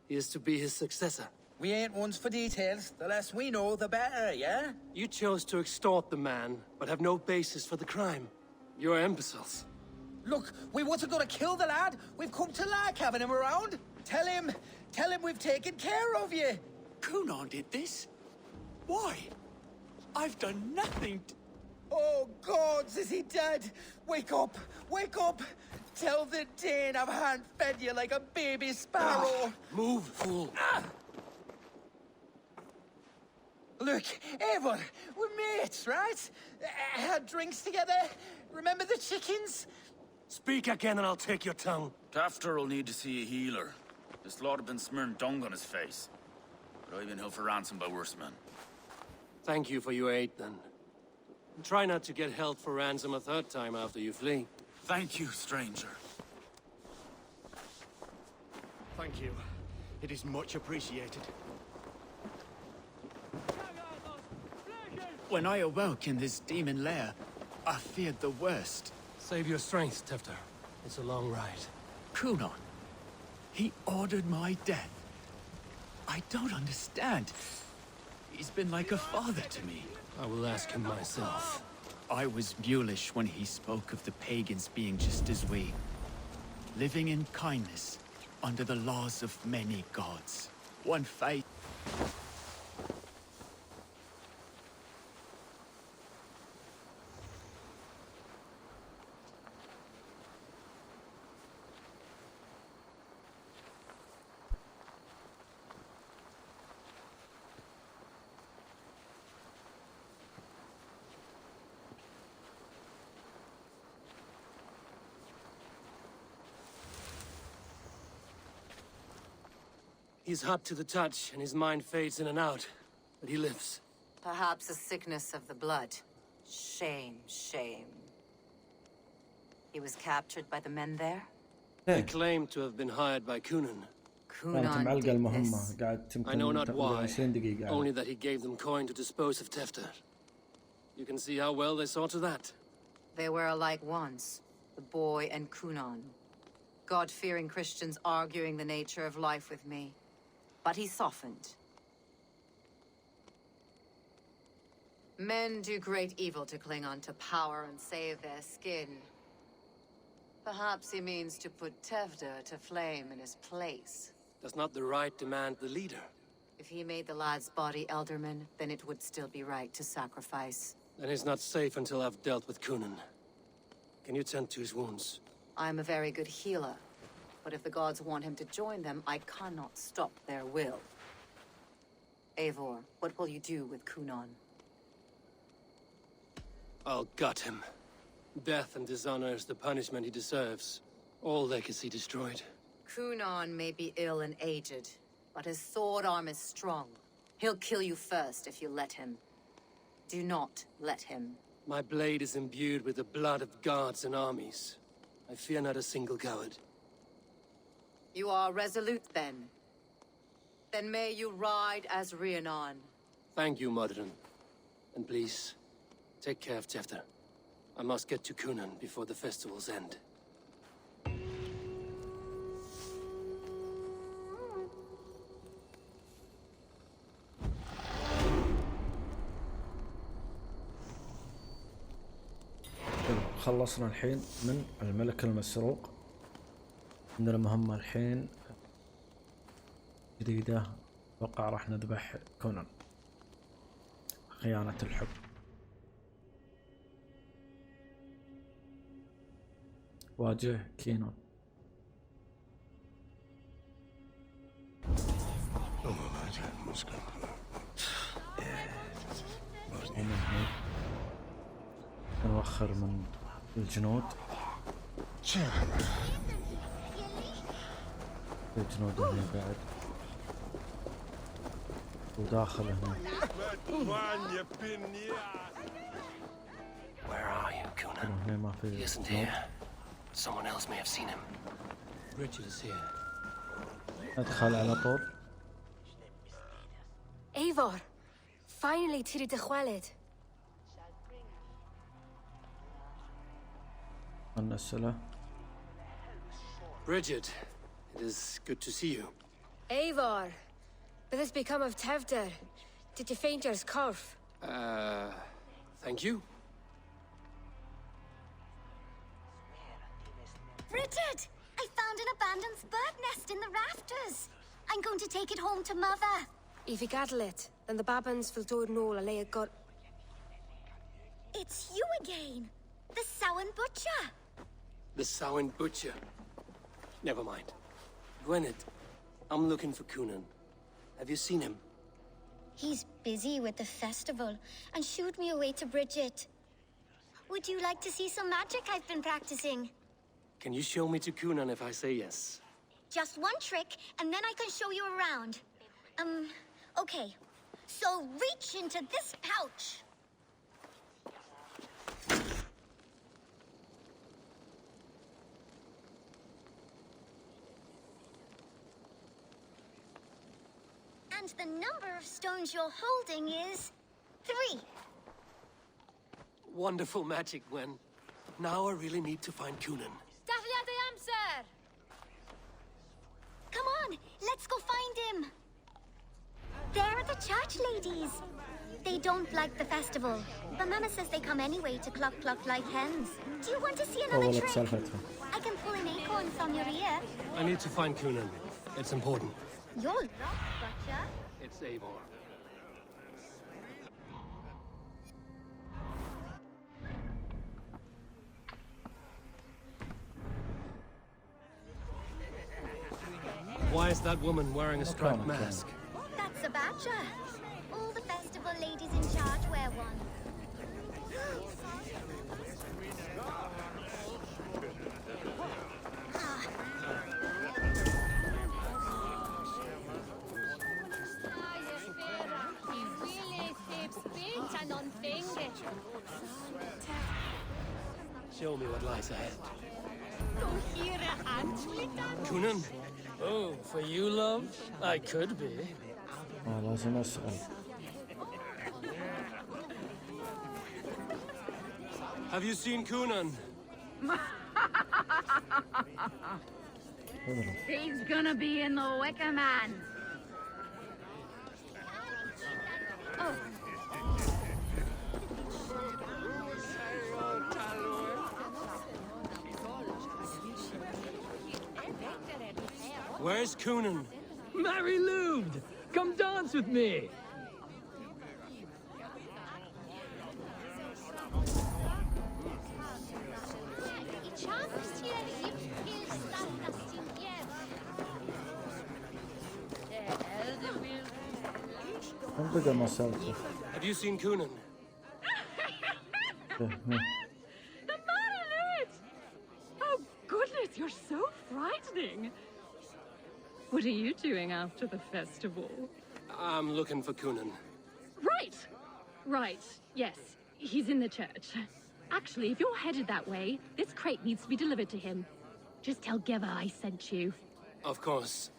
He is to be his successor. We ain't ones for details. The less we know, the better, yeah? You chose to extort the man, but have no basis for the crime. You're imbeciles. Look, we wasn't gonna kill the lad. We've come to like having him around. Tell him we've taken care of you. Coonan did this? Why? I've done nothing Oh, gods, is he dead? Wake up! Wake up! Tell the Dane I've hand-fed you like a baby sparrow. Move, fool. Look, Eivor, we're mates, right? Had drinks together. Remember the chickens? Speak again and I'll take your tongue. Tefter will need to see a healer. This lord have been smearing dung on his face. But I've been held for ransom by worse men. Thank you for your aid, then. Try not to get held for ransom a third time after you flee. Thank you, stranger. Thank you. It is much appreciated. When I awoke in this demon lair, I feared the worst. Save your strength, Tefter. It's a long ride. Coonan. He ordered my death. I don't understand. He's been like a father to me. I will ask him myself. I was mulish when he spoke of the pagans being just as we. Living in kindness, under the laws of many gods. One faith. He's hot to the touch, and his mind fades in and out. But he lives. Perhaps a sickness of the blood. Shame, shame. He was captured by the men there? They claim to have been hired by Coonan. Coonan did this. I know not why, only that he gave them coin to dispose of Tefter. You can see how well they saw to that. They were alike once, the boy and Coonan. God-fearing Christians arguing the nature of life with me. But he softened. Men do great evil to cling on to power and save their skin. Perhaps he means to put Tefter to flame in his place. Does not the right demand the leader? If he made the lad's body Elderman, then it would still be right to sacrifice. Then he's not safe until I've dealt with Kunan. Can you tend to his wounds? I'm a very good healer. But if the gods want him to join them, I cannot stop their will. Eivor, what will you do with Kunan? I'll gut him. Death and dishonor is the punishment he deserves. All legacy destroyed. Kunan may be ill and aged, but his sword arm is strong. He'll kill you first if you let him. Do not let him. My blade is imbued with the blood of gods and armies. I fear not a single coward. You are resolute, then. Then may you ride as Rhiannon. Thank you, Modern. And please, take care of Tefter. I must get to Kunan before the festival's end. خلصنا الحين من الملك المسروق. عندنا مهمة الحين جديدة، اتوقع راح نذبح كونان. خيانة الحب. واجه كينون. ومن هنا نوخر من الجنود. الجنود هنا بعد وداخل هنا. Where are you, Kunan? هنا ما في He isn't جنود. here. Someone else may have seen him. Richard is here. ادخل على طول. Eivor, finally tiri de chwaled. النسلة. Bridget, it is good to see you. Eivor, but this become of Tevder. Did you faint your scarf? Thank you. Bridget! I found an abandoned bird nest in the rafters. I'm going to take it home to Mother. If you gather it, then the Babans will do it no a lay got. It's you again. The Samhain Butcher. The Samhain Butcher. Never mind. Gwynedd, I'm looking for Kunan. Have you seen him? He's busy with the festival and shooed me away to Bridget. Would you like to see some magic I've been practicing? Can you show me to Kunan if I say yes? Just one trick, and then I can show you around. Okay. So reach into this pouch. And the number of stones you're holding is 3. Wonderful magic, Gwen. Now I really need to find Kunan. Come on, let's go find him. There are the church ladies. They don't like the festival, but Mama says they come anyway to cluck cluck like hens. Do you want to see another trick? I can pull an acorn from your ear. I need to find Kunan. It's important. You're lost, Butcher. It's Eivor. Why is that woman wearing a striped mask? That's a badger. All the festival ladies in charge wear one. Show me what lies ahead. Kunan? Oh, for you, love? I could be. لازم أسأل. Have you seen Kunan? He's gonna be in the Wicker Man. Oh. Where's Kunan? Mary Lubed! Come dance with me! بقى مسالته. Have you seen Coonan? The monolith! Oh, goodness, you're so frightening. What are you doing after the festival? I'm looking for Coonan. Right. Right. Yes. He's in the church. Actually, if you're headed that way, this crate needs to be delivered to him. Just tell Geva I sent you. Of course.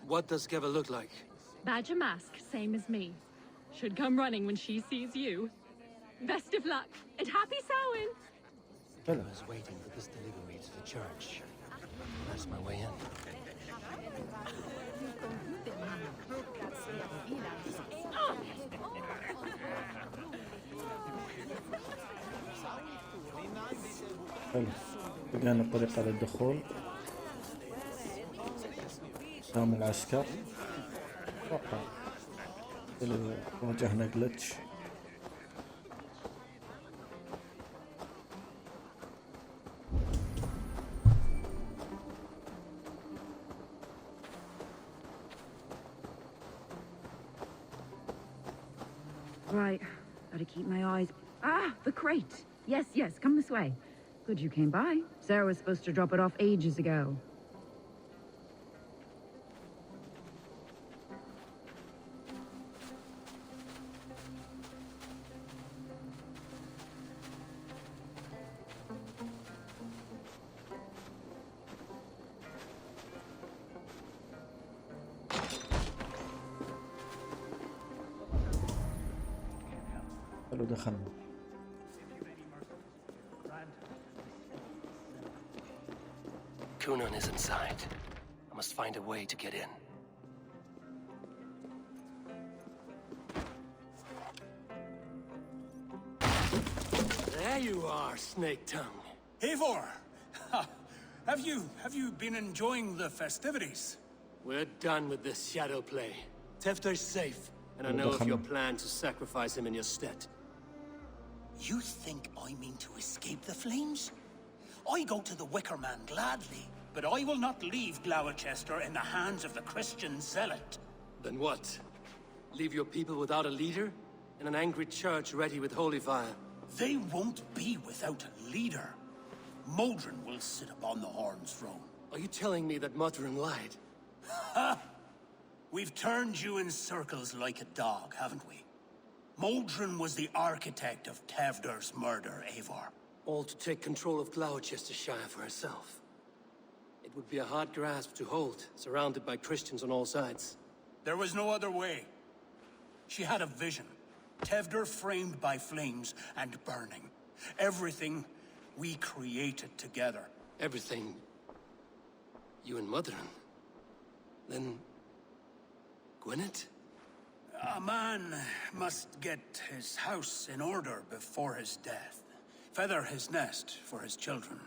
What does Geva look like? Badger mask, same as me. Should come running when she sees you. Best of luck, and happy Samhain! I was waiting for this delivery to the church. That's my way in. حلو، لقينا طريقة للدخول. سام العسكر. اتوقع اللي واجهنا جلتش. Right, gotta keep my eyes. Ah, the crate. Yes, yes, come this way. Good you came by. Sarah was supposed to drop it off ages ago. حلو دخلنا. Coonan is inside. I must find a way to get in. There you are, Snake Tongue. Eivor! Have you been enjoying the festivities? We're done with this shadow play. Tefter's safe, and I know of your plan to sacrifice him in your stead. You think I mean to escape the flames? I go to the Wicker Man gladly, but I will not leave Gloucester in the hands of the Christian zealot. Then what? Leave your people without a leader? And an angry church ready with holy fire? They won't be without a leader. Modron will sit upon the Horn's throne. Are you telling me that Modron lied? Ha! We've turned you in circles like a dog, haven't we? Modron was the architect of Tevder's murder, Eivor. All to take control of Glowchestershire for herself. It would be a hard grasp to hold, surrounded by Christians on all sides. There was no other way. She had a vision. Tevder framed by flames and burning. Everything we created together. Everything? You and Modron? Then... Gwyneth? A man must get his house in order before his death. Feather his nest for his children.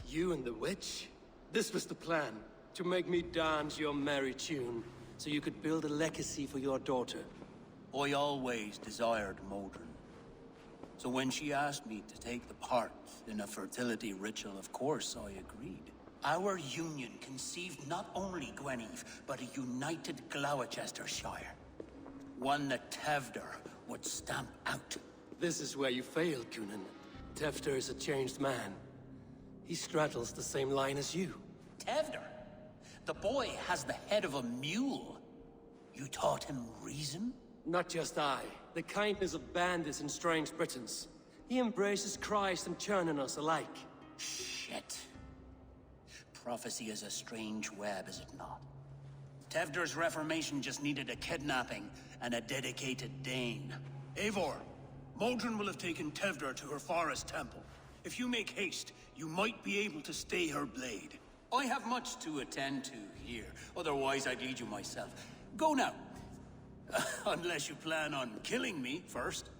You and the witch? This was the plan. To make me dance your merry tune, so you could build a legacy for your daughter. I always desired Modron. So when she asked me to take the part in a fertility ritual, of course I agreed. Our union conceived not only Gweneve, but a united Gloucester-shire. One that Tevder would stamp out. This is where you failed, Coonan. Tefter is a changed man. He straddles the same line as you. Tevder? The boy has the head of a mule. You taught him reason? Not just I. The kindness of bandits and strange Britons. He embraces Christ and churning us alike. Shit. Prophecy is a strange web, is it not? Tevder's reformation just needed a kidnapping and a dedicated Dane. Eivor, Modron will have taken Tevder to her forest temple. If you make haste, you might be able to stay her blade. I have much to attend to here, otherwise I'd lead you myself. Go now. Unless you plan on killing me first.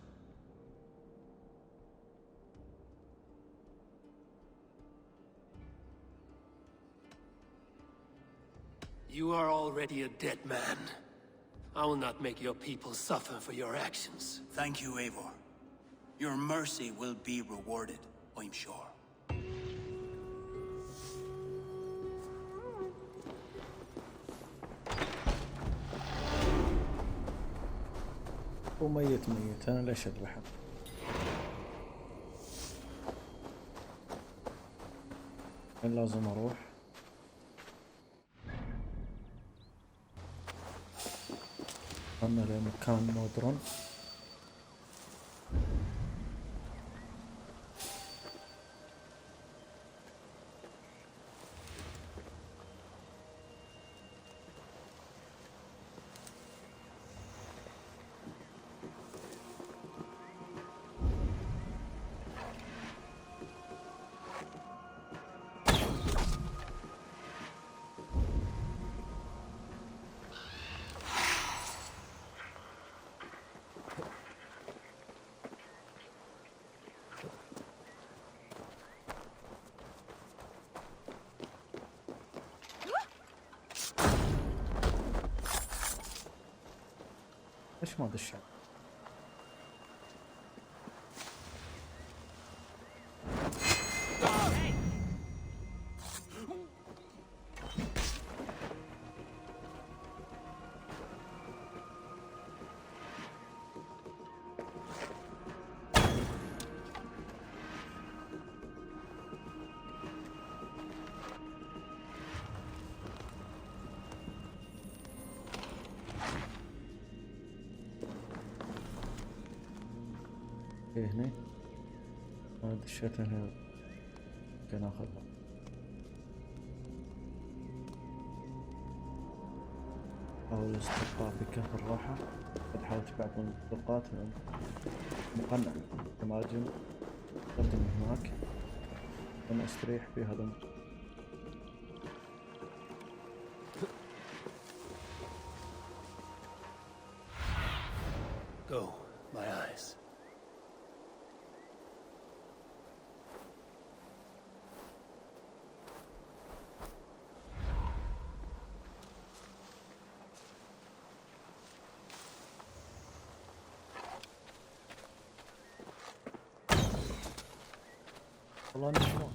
You are already a dead man. I will not make your people suffer for your actions. Thank you, Eivor. Your mercy will be rewarded, I'm sure. وميت ميت، انا ليش اذبحه؟ الحين لازم اروح. انا لمكان مودرن. ليش ما دش؟ هنا انا دشيت هنا، ممكن اخذها. حاول الاسترخاء بكف الراحة. قد حاولت بعض من الطرقات مقنع تماجم استخدم هناك وانا استريح في هذا. Go, my eyes. والله نشوف.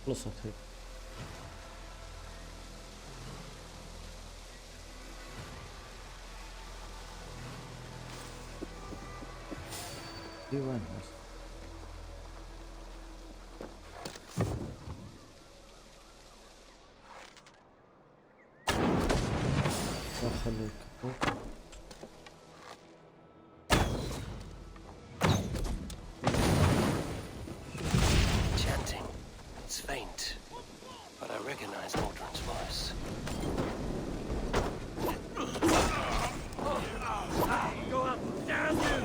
خلصت هي. دي وين بس؟ خليك فوق. Chanting. It's faint, but I recognize Mordred's voice. Go up, damn you!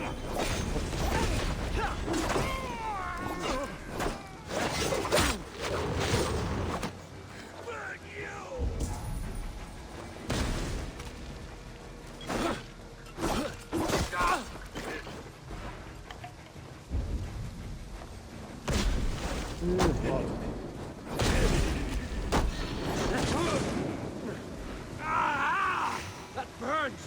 That burns!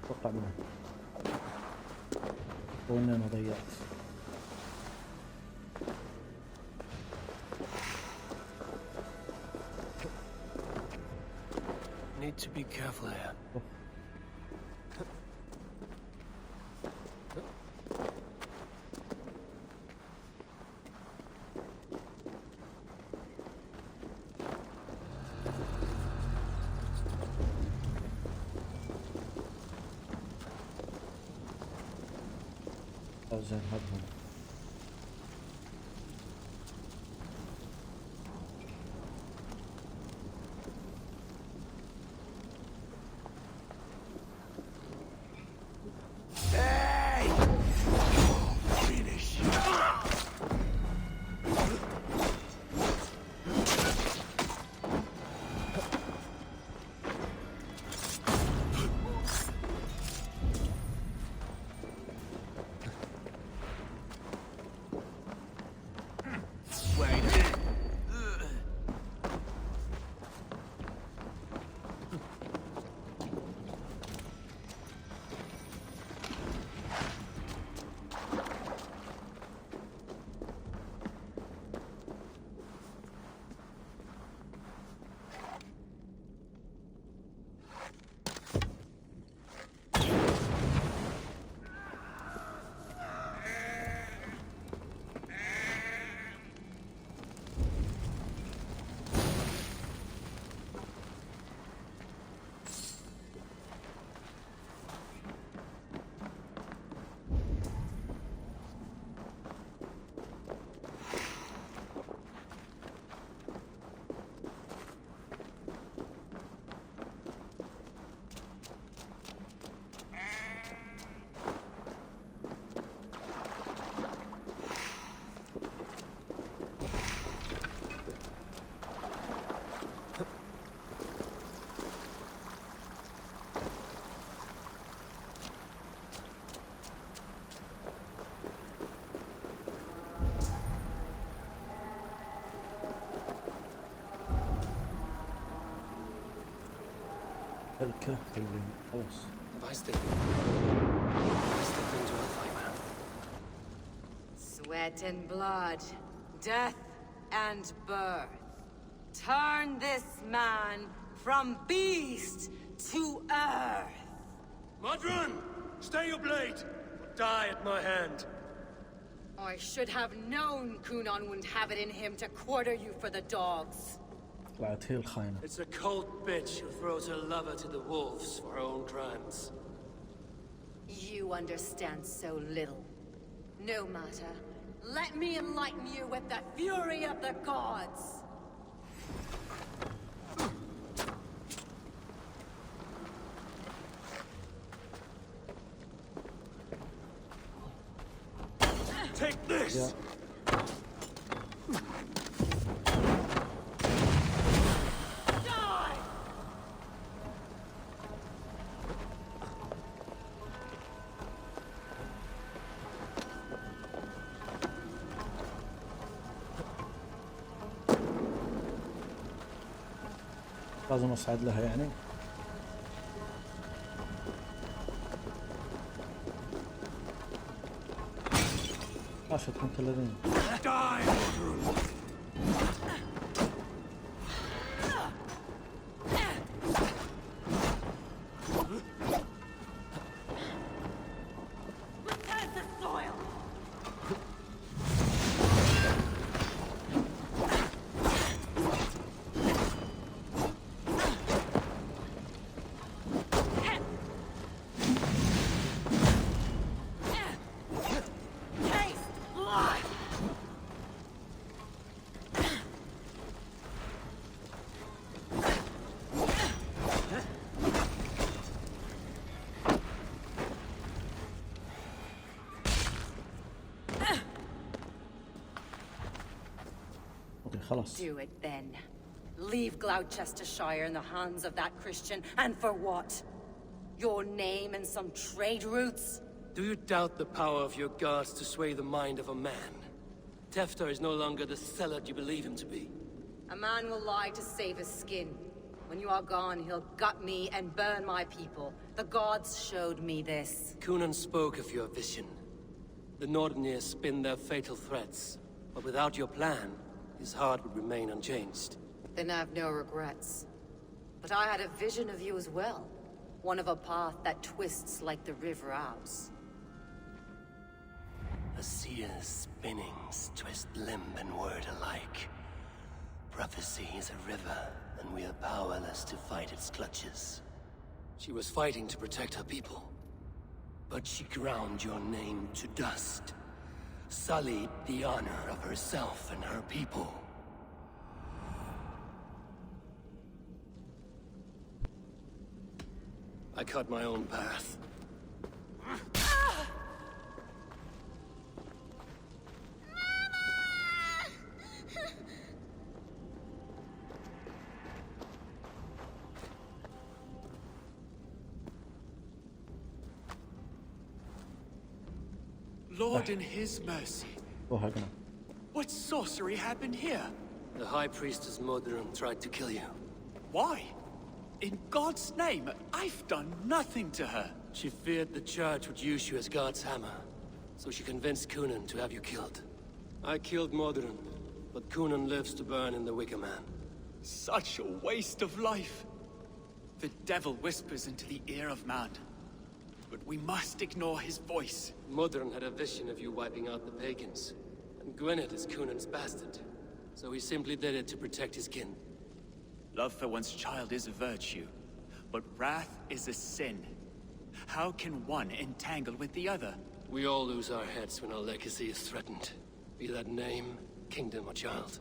اتوقع منها وان انا ضيعت. Need to be careful here. زين هبهم. الكهف اللي خلاص. Sweat and blood, death and birth. Turn this man from beast to earth. Modron, stay your blade, or die at my hand. I should have known Kunon wouldn't have it in him to quarter you for the dogs. طلعت هي الخاينة. It's a cold bitch who throws her lover to the wolves for her own crimes. You understand so little. No matter. Let me enlighten you with the fury of the gods. Take this! Yeah. لازم اصعد لها يعني. عاشت انت الذين. Do it then. Leave Gloucestershire in the hands of that Christian, and for what? Your name and some trade routes? Do you doubt the power of your gods to sway the mind of a man? Tefter is no longer the zealot you believe him to be. A man will lie to save his skin. When you are gone, he'll gut me and burn my people. The gods showed me this. Kunan spoke of your vision. The Nordenir spin their fatal threats, but without your plan, his heart would remain unchanged. Then I have no regrets. But I had a vision of you as well. One of a path that twists like the river Ouse. A seer's spinnings twist limb and word alike. Prophecy is a river, and we are powerless to fight its clutches. She was fighting to protect her people. But she ground your name to dust, sullied the honor of herself and her people. I cut my own path. Lord in his mercy. What sorcery happened here? The High Priestess Modron tried to kill you. Why? In God's name, I've done nothing to her. She feared the Church would use you as God's hammer, so she convinced Coonan to have you killed. I killed Modron, but Coonan lives to burn in the Wicker Man. Such a waste of life. The devil whispers into the ear of man, but we must ignore his voice. Modron had a vision of you wiping out the pagans, and Gwynedd is Coonan's bastard, so he simply did it to protect his kin. Love for one's child is a virtue, but wrath is a sin. How can one entangle with the other? We all lose our heads when our legacy is threatened, be that name, kingdom, or child.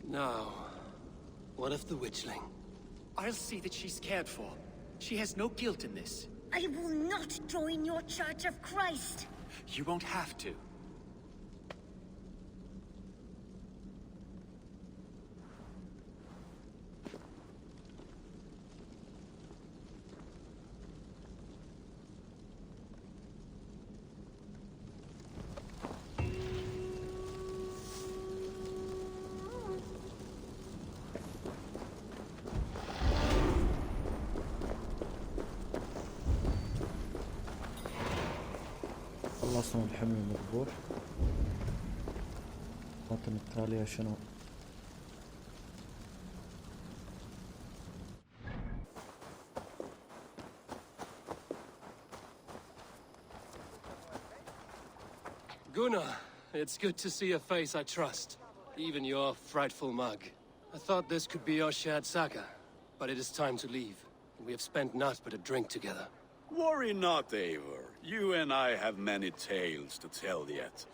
Now, what of the witchling? I'll see that she's cared for. She has no guilt in this. I will not join your Church of Christ. You won't have to. خلصنا الحمل المذبوح. الخطوة التالية شنو؟ Gunnar, it's good to see a face I trust. Even your frightful mug. I thought this could be our shared saga, but it is time to leave. We have spent naught but a drink together. Worry not, Eivor. You and I have many tales to tell yet.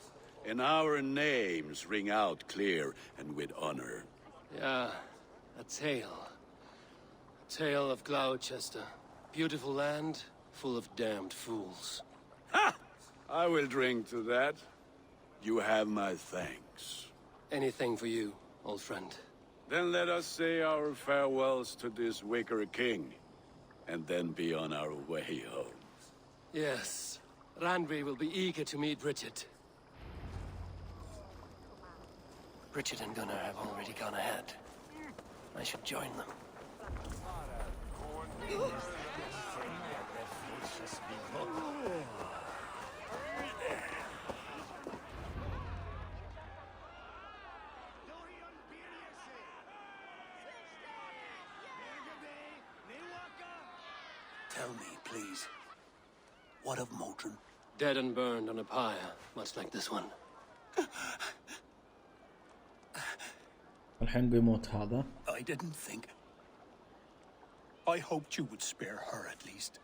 And our names ring out clear and with honor. Yeah, a tale. A tale of Gloucester. Beautiful land, full of damned fools. Ha! I will drink to that. You have my thanks. Anything for you, old friend. Then let us say our farewells to this Wicker King, and then be on our way home. Yes, Randvi will be eager to meet Richard. Richard and Gunnar have already gone ahead. I should join them. Tell me, please. What of Modron? Dead and burned on a pyre, much like this one. الحين بيموت هذا. I didn't think. I hoped you would spare her at least.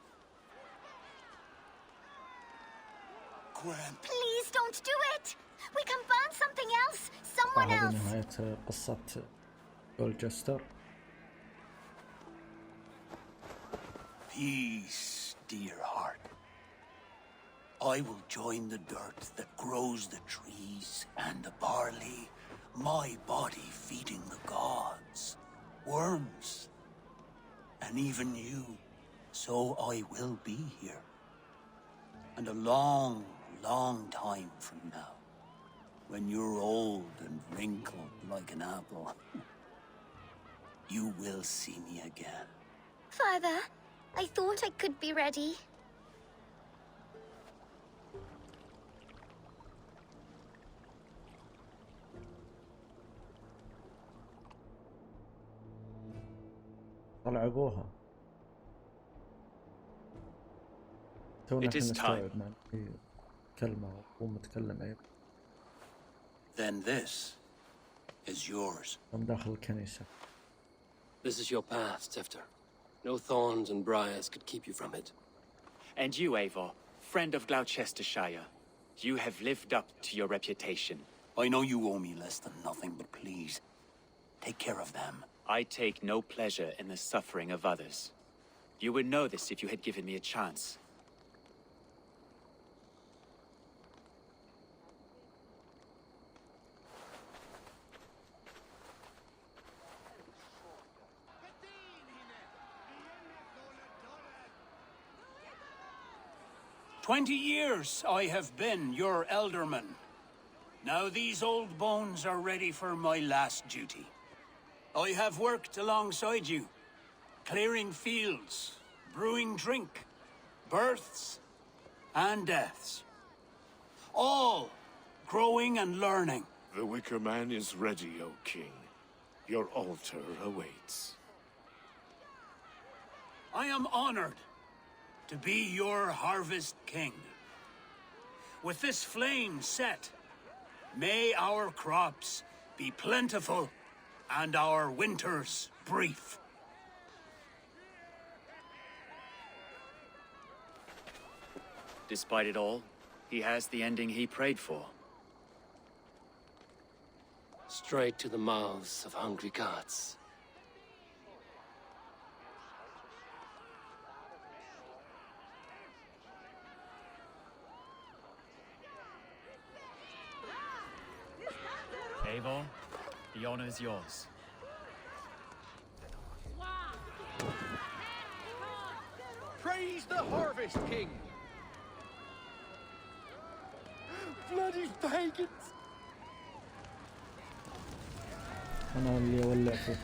Gwen. Please don't do it! We can burn something else! Someone هذه else! نهاية قصة غلوتشستر. Peace, dear heart. I will join the dirt that grows the trees and the barley, my body feeding the gods, worms, and even you. So I will be here. And a long, long time from now, when you're old and wrinkled like an apple, you will see me again. Father, I thought I could be ready. طلعبوها. تونا احنا نستوعب مع كلمة ومتكلم أيضا. Then this is yours. من داخل الكنيسة. This is your path, Tifter. No thorns and briars could keep you from it. And you, Eivor, friend of Glocchestershire, you have lived up to your reputation. I know you owe me less than nothing, but please, take care of them. I take no pleasure in the suffering of others. You would know this if you had given me a chance. "20 years I have been your elderman. Now these old bones are ready for my last duty. I have worked alongside you, clearing fields, brewing drink, births and deaths. All growing and learning. The Wicker Man is ready, O King. Your altar awaits. I am honored to be your Harvest King. With this flame set, may our crops be plentiful and our winters brief. Despite it all, he has the ending he prayed for. Straight to the mouths of hungry gods. Eivor, the honor is yours. Praise the Harvest King! Bloody pagans! أنا اللي أولع فيه.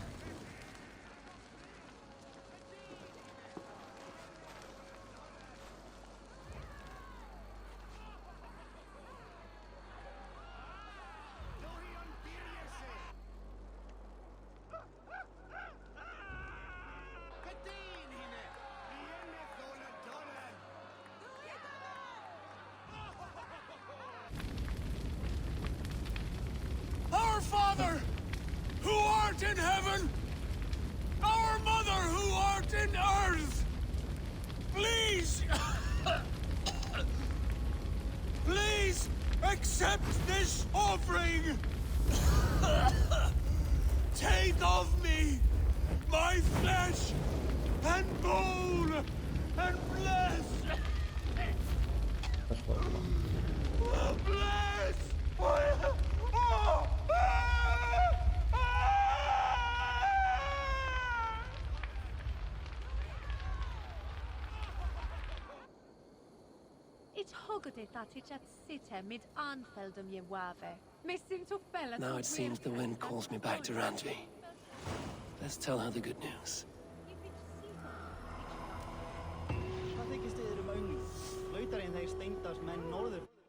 Our Father, who art in heaven, our Mother, who art in earth, please, please accept this offering. Take of me my flesh and bone and bless. Bless. It's hogade that it at sitte mid anfeldum je wave. Missing to fella. Now it seems the wind calls me back to Randvi. Let's tell her the good news. Hvað þykist þið um öngl? Flautar en þeir steindars menn norður.